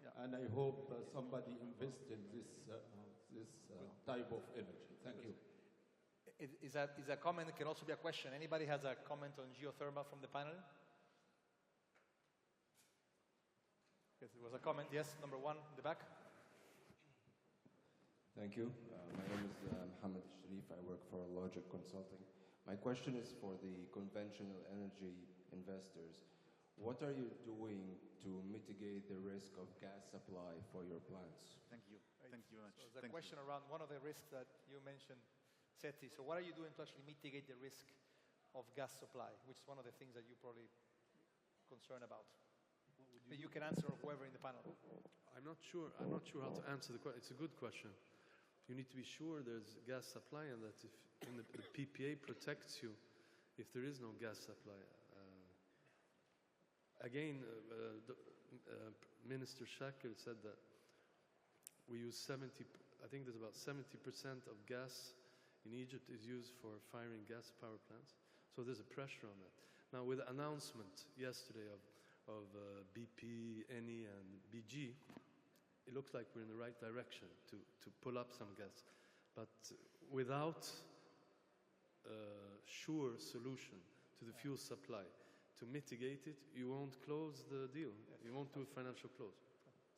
Yeah. And I hope somebody invests in this type of energy. Thank you. Is that a comment? It can also be a question. Anybody has a comment on geothermal from the panel? Yes, there was a comment. Yes, number 1 in the back. Thank you. My name is Mohamed Sharif. I work for Logic Consulting. My question is for the conventional energy investors. What are you doing to mitigate the risk of gas supply for your plants? Thank you. Thank you very much. So there's a question around one of the risks that you mentioned, Seti. So what are you doing to actually mitigate the risk of gas supply, which is one of the things that you're probably concerned about? But you can answer, or whoever in the panel. I'm not sure how to answer the question. It's a good question. You need to be sure there's gas supply and that if the PPA protects you if there is no gas supply. Minister Shaker said that we use I think there's about 70% of gas in Egypt is used for firing gas power plants. So there's a pressure on that. Now with the announcement yesterday of BP, Eni and BG, it looks like we're in the right direction to pull up some gas. But without a sure solution to the fuel supply, to mitigate it, you won't close the deal. Yes. You won't do a financial close.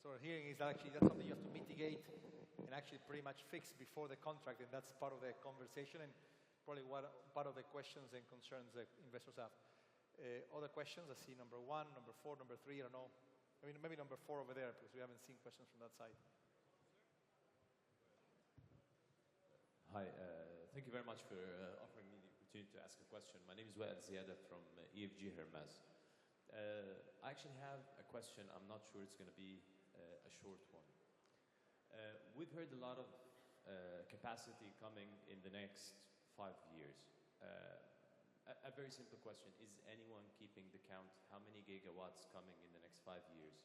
So our hearing is actually that's something you have to mitigate and actually pretty much fix before the contract, and that's part of the conversation and probably part of the questions and concerns that investors have. Other questions? I see number 1, number 4, number 3, I don't know. I mean, maybe number 4 over there, because we haven't seen questions from that side. Hi, thank you very much for offering me the opportunity to ask a question. My name is Wael Ziada from EFG Hermes. I actually have a question. I'm not sure it's going to be a short one. We've heard a lot of capacity coming in the next 5 years. A very simple question. Is anyone keeping the count? How many gigawatts coming in the next 5 years?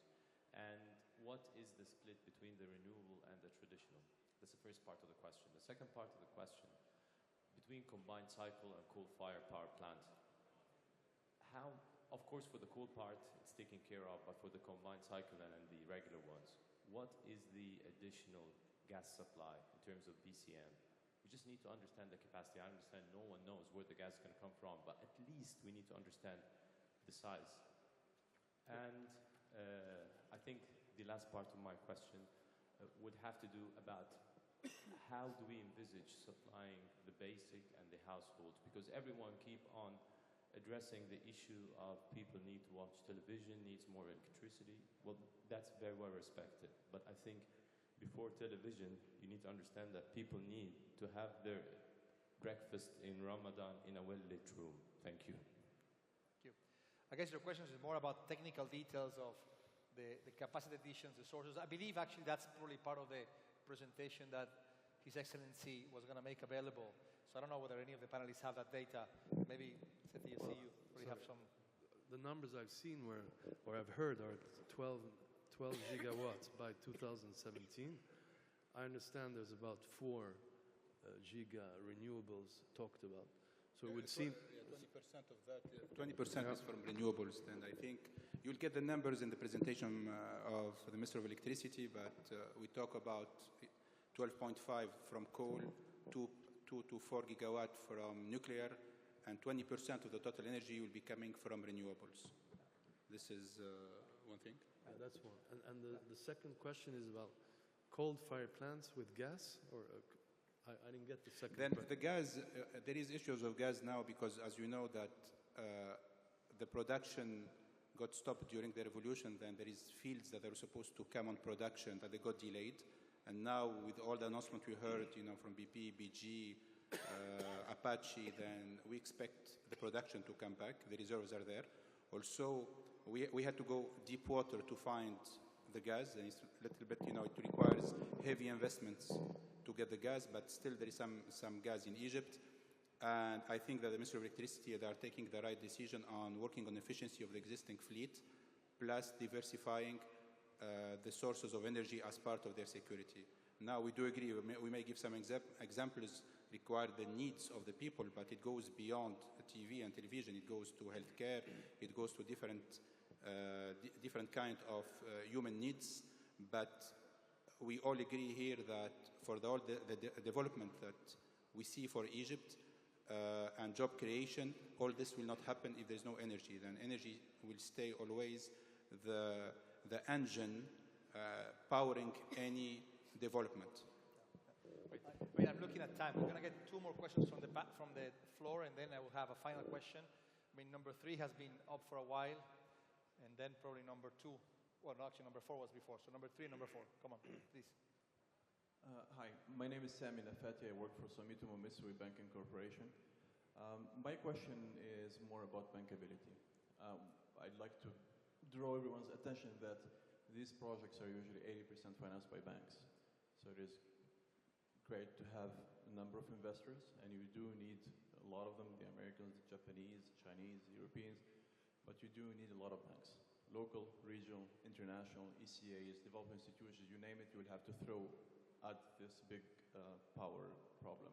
And what is the split between the renewable and the traditional? That's the first part of the question. The second part of the question, between combined cycle and coal-fired power plant, how, of course, for the coal part, it's taken care of, but for the combined cycle and the regular ones, what is the additional gas supply in terms of BCM? We just need to understand the capacity. I understand no one knows where the gas is going to come from, but at least we need to understand the size. And I think the last part of my question would have to do about how do we envisage supplying the basic and the households? Because everyone keep on addressing the issue of people need to watch television, needs more electricity. Well, that's very well respected. But I think before television, you need to understand that people need to have their breakfast in Ramadan in a well-lit room. Thank you. Thank you. I guess your question is more about technical details of the capacity additions, the sources. I believe actually that's probably part of the presentation that His Excellency was going to make available. So I don't know whether any of the panelists have that data. Maybe, Seti, you probably have some. The numbers I've seen or I've heard are 12 gigawatts by 2017. I understand there's about 4 giga renewables talked about. So it would seem 20% of that. 20% is from renewables. And I think you'll get the numbers in the presentation of the Minister of Electricity. But we talk about 12.5 from coal, 2 to 4 gigawatt from nuclear, and 20% of the total energy will be coming from renewables. This is one thing. That's one. And the second question is about coal-fired plants with gas, or I didn't get the second. Then the gas, there is issues of gas now because, as you know, that the production got stopped during the revolution. Then there is fields that are supposed to come on production that they got delayed, And now with all the announcements we heard, from BP, BG, Apache, then we expect the production to come back. The reserves are there. Also, we had to go deep water to find the gas, and it's a little bit, it requires heavy investments to get the gas, but still there is some gas in Egypt. And I think that the Ministry of Electricity, they are taking the right decision on working on efficiency of the existing fleet, plus diversifying the sources of energy as part of their security. Now, we do agree, we may give some examples, require the needs of the people, but it goes beyond TV and television. It goes to healthcare, it goes to different kind of human needs. But we all agree here that for all the development that we see for Egypt and job creation, all this will not happen if there's no energy. Then energy will stay always the engine powering any development. Wait, I'm looking at time. We're going to get 2 more questions from the floor, and then I will have a final question. I mean, number 3 has been up for a while, and then probably number 2. Well, no, actually, number 4 was before. So number 3 and number 4. Come on, please. Hi, my name is Sami Nafati. I work for Sumitomo Mitsui Banking Corporation. My question is more about bankability. I'd like to draw everyone's attention that these projects are usually 80% financed by banks. So it is great to have a number of investors, and you do need a lot of them, the Americans, the Japanese, Chinese, Europeans, but you do need a lot of banks. Local, regional, international, ECAs, development institutions, you name it, you will have to throw at this big power problem.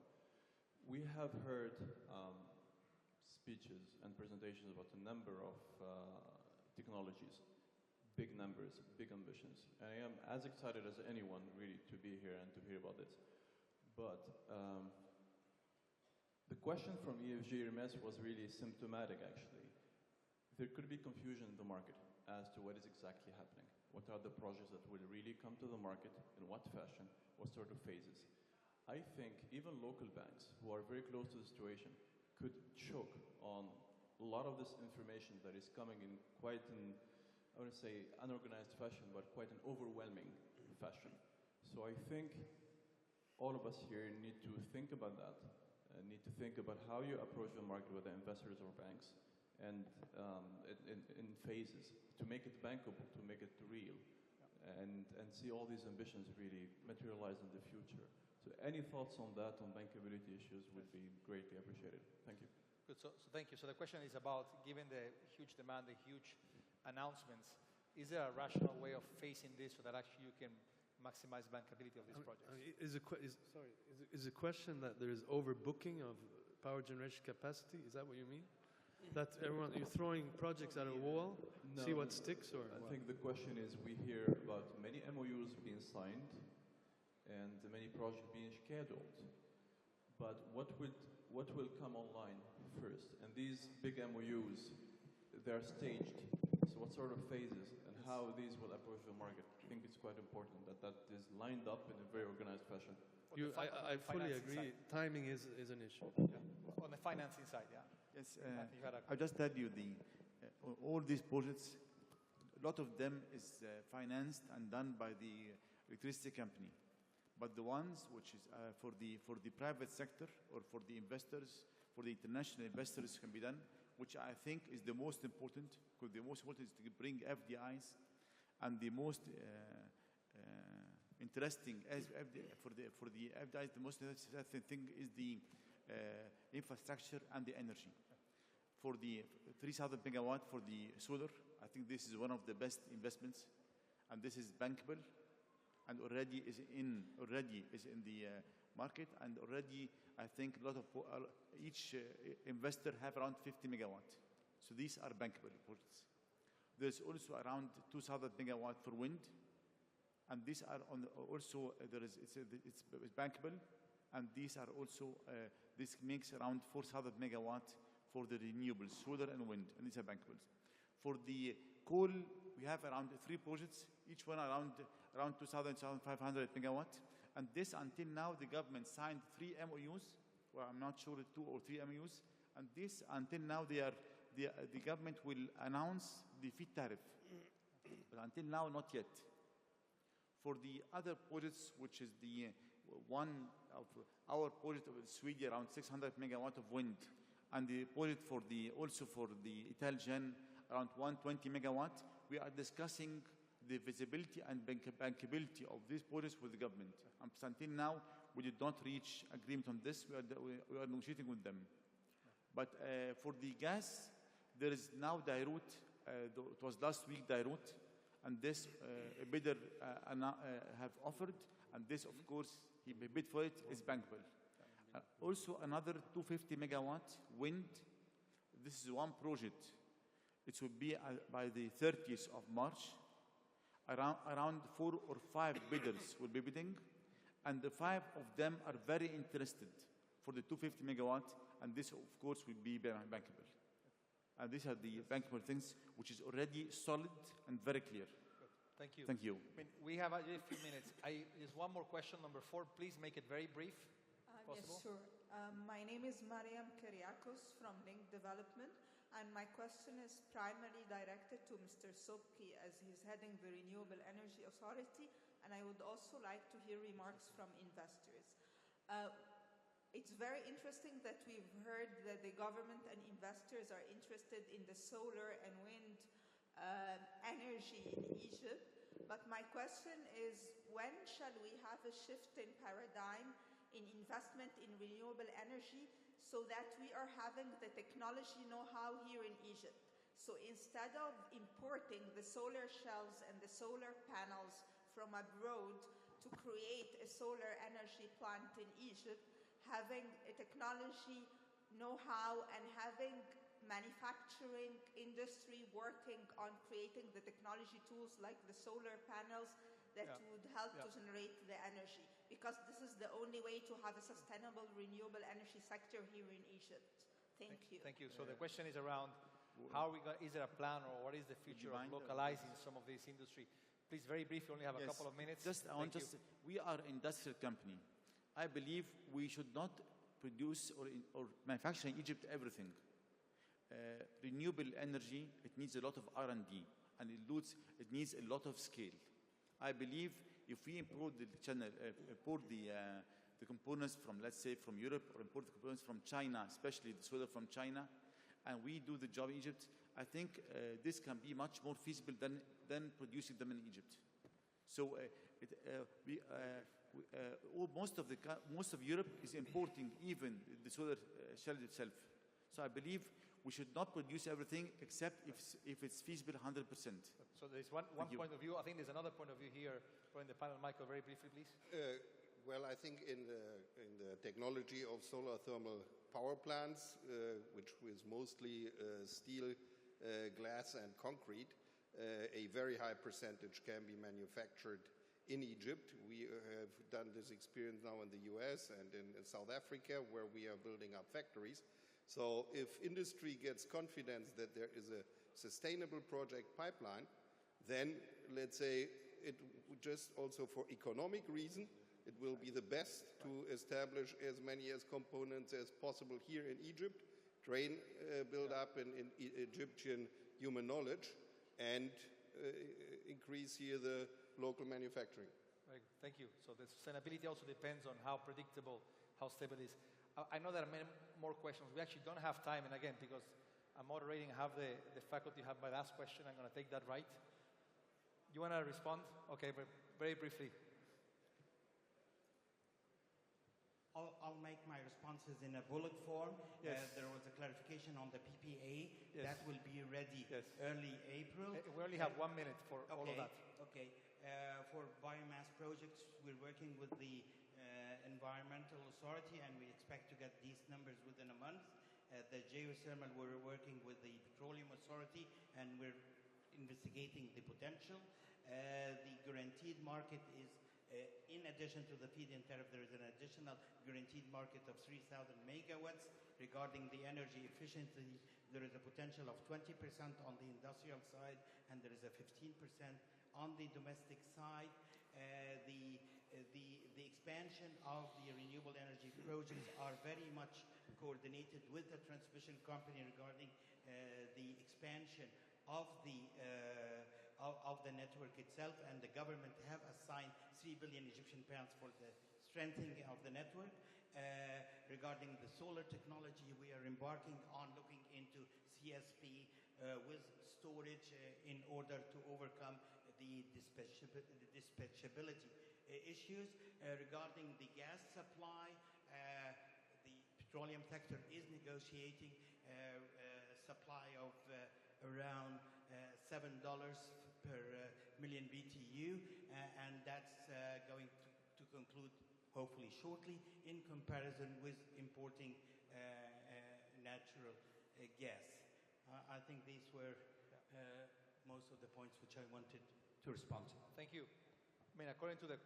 We have heard speeches and presentations about a number of technologies, big numbers, big ambitions. And I am as excited as anyone really to be here and to hear about this. But the question from EFG Hermes was really symptomatic, actually. There could be confusion in the market as to what is exactly happening. What are the projects that will really come to the market, in what fashion, what sort of phases. I think even local banks who are very close to the situation could choke on a lot of this information that is coming in quite an, I wouldn't say unorganized fashion, but quite an overwhelming fashion. So I think all of us here need to think about that, need to think about how you approach the market with the investors or banks, and in phases, to make it bankable, to make it real, and see all these ambitions really materialize in the future. So any thoughts on that, on bankability issues, would be greatly appreciated. Thank you. Good, so thank you. So the question is about, given the huge demand, the huge announcements, is there a rational way of facing this so that actually you can maximize bankability of these projects? Is the question that there is overbooking of power generation capacity? Is that what you mean? That everyone, you're throwing projects at a wall, No, see what sticks, or I what? think the question is, we hear about many MOUs being signed and many projects being scheduled. But what will come online first? And these big MOUs, they're staged. So what sort of phases and how these will approach the market? I think it's quite important that that is lined up in a very organized fashion. I fully agree. Timing is an issue. Yeah. On the financing side, yeah. Yes, I'll just tell you, all these projects, a lot of them is financed and done by the electricity company. But the ones which is for the private sector or for the investors, for the international investors can be done, which I think is the most important, because the most important is to bring FDIs, and the most interesting for the FDIs, the most interesting thing is the infrastructure and the energy. For the 3,000 megawatt for the solar, I think this is one of the best investments, and this is bankable, and already is in the market, and already I think a lot of each investor have around 50 megawatt. So these are bankable projects. There's also around 2,000 megawatt for wind, and these are also it's bankable, and these are also this makes around 4,000 megawatt for the renewables, solar and wind, and these are bankables. For the coal, we have around 3 projects, each one around 2,500 megawatt. And this, until now, the government signed 3 MOUs, well, I'm not sure 2 or 3 MOUs, and this, until now, the government will announce the feed tariff, but until now, not yet. For the other projects, which is the one of our project of Sewedy, around 600 megawatt of wind, and the project for also for the Italgen, around 120 megawatt, we are discussing the visibility and bankability of these projects with the government. Until now, we did not reach agreement on this. We are negotiating with them. But for the gas, there is now DAY3. It was last week DAY3, and this a bidder have offered, and this, of course, he bid for it, is bankable. Also, another 250 megawatt wind. This is one project. It will be by the 30th of March. Around 4 or 5 bidders will be bidding, and the 5 of them are very interested for the 250 megawatt, and this, of course, will be bankable. And these are the bankable things, which is already solid and very clear. Good. Thank you. Thank you. I mean, we have a few minutes. There's one more question, number 4. Please make it very brief. Yes, sure. My name is Mariam Kyriakos from Link Development, and my question is primarily directed to Mr. Sobki, as he's heading the Renewable Energy Authority, and I would also like to hear remarks from investors. It's very interesting that we've heard that the government and investors are interested in the solar and wind energy in Egypt. But my question is, when shall we have a shift in paradigm in investment in renewable energy so that we are having the technology know-how here in Egypt? So instead of importing the solar shells and the solar panels from abroad to create a solar energy plant in Egypt, having a technology know-how and having manufacturing industry working on creating the technology tools like the solar panels that would help to generate the energy. Because this is the only way to have a sustainable renewable energy sector here in Egypt. Thank you. Thank you. So the question is around how we is there a plan, or what is the future of localizing some of this industry? Please, very brief, you only have a couple of minutes. We are an industrial company. I believe we should not produce or manufacture in Egypt everything. Renewable energy, it needs a lot of R&D, and it needs a lot of scale. I believe if we import the components from, let's say, from Europe, or import the components from China, especially the solar from China, and we do the job in Egypt, I think this can be much more feasible than producing them in Egypt. So most of Europe is importing even the solar shell itself. So I believe we should not produce everything except if it's feasible 100%. So there's one point of view. I think there's another point of view here from the panel. Michael, very briefly, please. Well, I think in the technology of solar thermal power plants, which is mostly steel, glass, and concrete, a very high percentage can be manufactured in Egypt. We have done this experience now in the US and in South Africa, where we are building up factories. So if industry gets confidence that there is a sustainable project pipeline, then let's say it just also for economic reason, it will be the best to establish as many components as possible here in Egypt, build up in Egyptian human knowledge, and increase here the local manufacturing. Right. Thank you. So the sustainability also depends on how predictable, how stable it is. I know there are many more questions. We actually don't have time, and again, because I'm moderating, I have the faculty have my last question. I'm going to take that right. You want to respond? Okay, but very briefly. I'll make my responses in a bullet form. Yes. There was a clarification on the PPA. Yes. That will be ready early April. We only have 1 minute for all of that. Okay. For biomass projects, we're working with the Environmental Authority, and we expect to get these numbers within a month. The geothermal, we're working with the Petroleum Authority, and we're investigating the potential. The guaranteed market is, in addition to the feed-in tariff, there is an additional guaranteed market of 3,000 megawatts. Regarding the energy efficiency, there is a potential of 20% on the industrial side, and there is a 15% on the domestic side. The expansion of the renewable energy projects are very much coordinated with the transmission company regarding the expansion of the of the network itself, and the government have assigned 3 billion Egyptian pounds for the strengthening of the network. Regarding the solar technology, we are embarking on looking into CSP with storage in order to overcome the dispatchability issues. Regarding the gas supply, the petroleum sector is negotiating supply of around $7 per million BTU, and that's going to conclude hopefully shortly, in comparison with importing natural gas. I think these were most of the points which I wanted to respond to. Thank you. I mean, according to the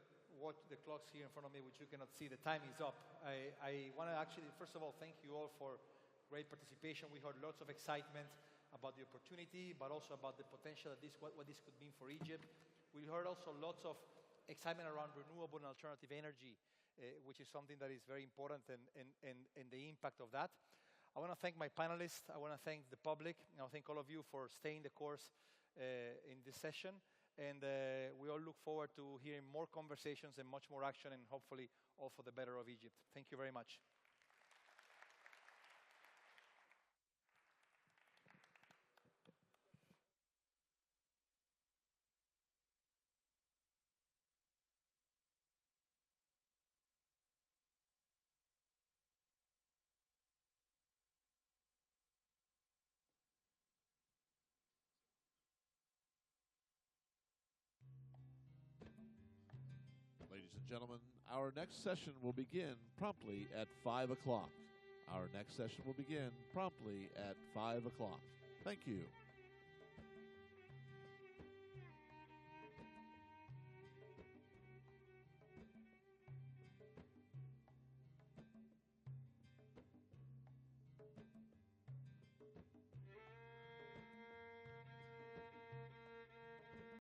clocks here in front of me, which you cannot see, the time is up. I want to actually, first of all, thank you all for great participation. We heard lots of excitement about the opportunity, but also about the potential of this, what this could mean for Egypt. We heard also lots of excitement around renewable and alternative energy, which is something that is very important, and the impact of that. I want to thank my panelists. I want to thank the public. I want to thank all of you for staying the course in this session. And we all look forward to hearing more conversations and much more action, and hopefully all for the better of Egypt. Thank you very much. Ladies and gentlemen, our next session will begin promptly at 5 o'clock. Our next session will begin promptly at 5 o'clock. Thank you.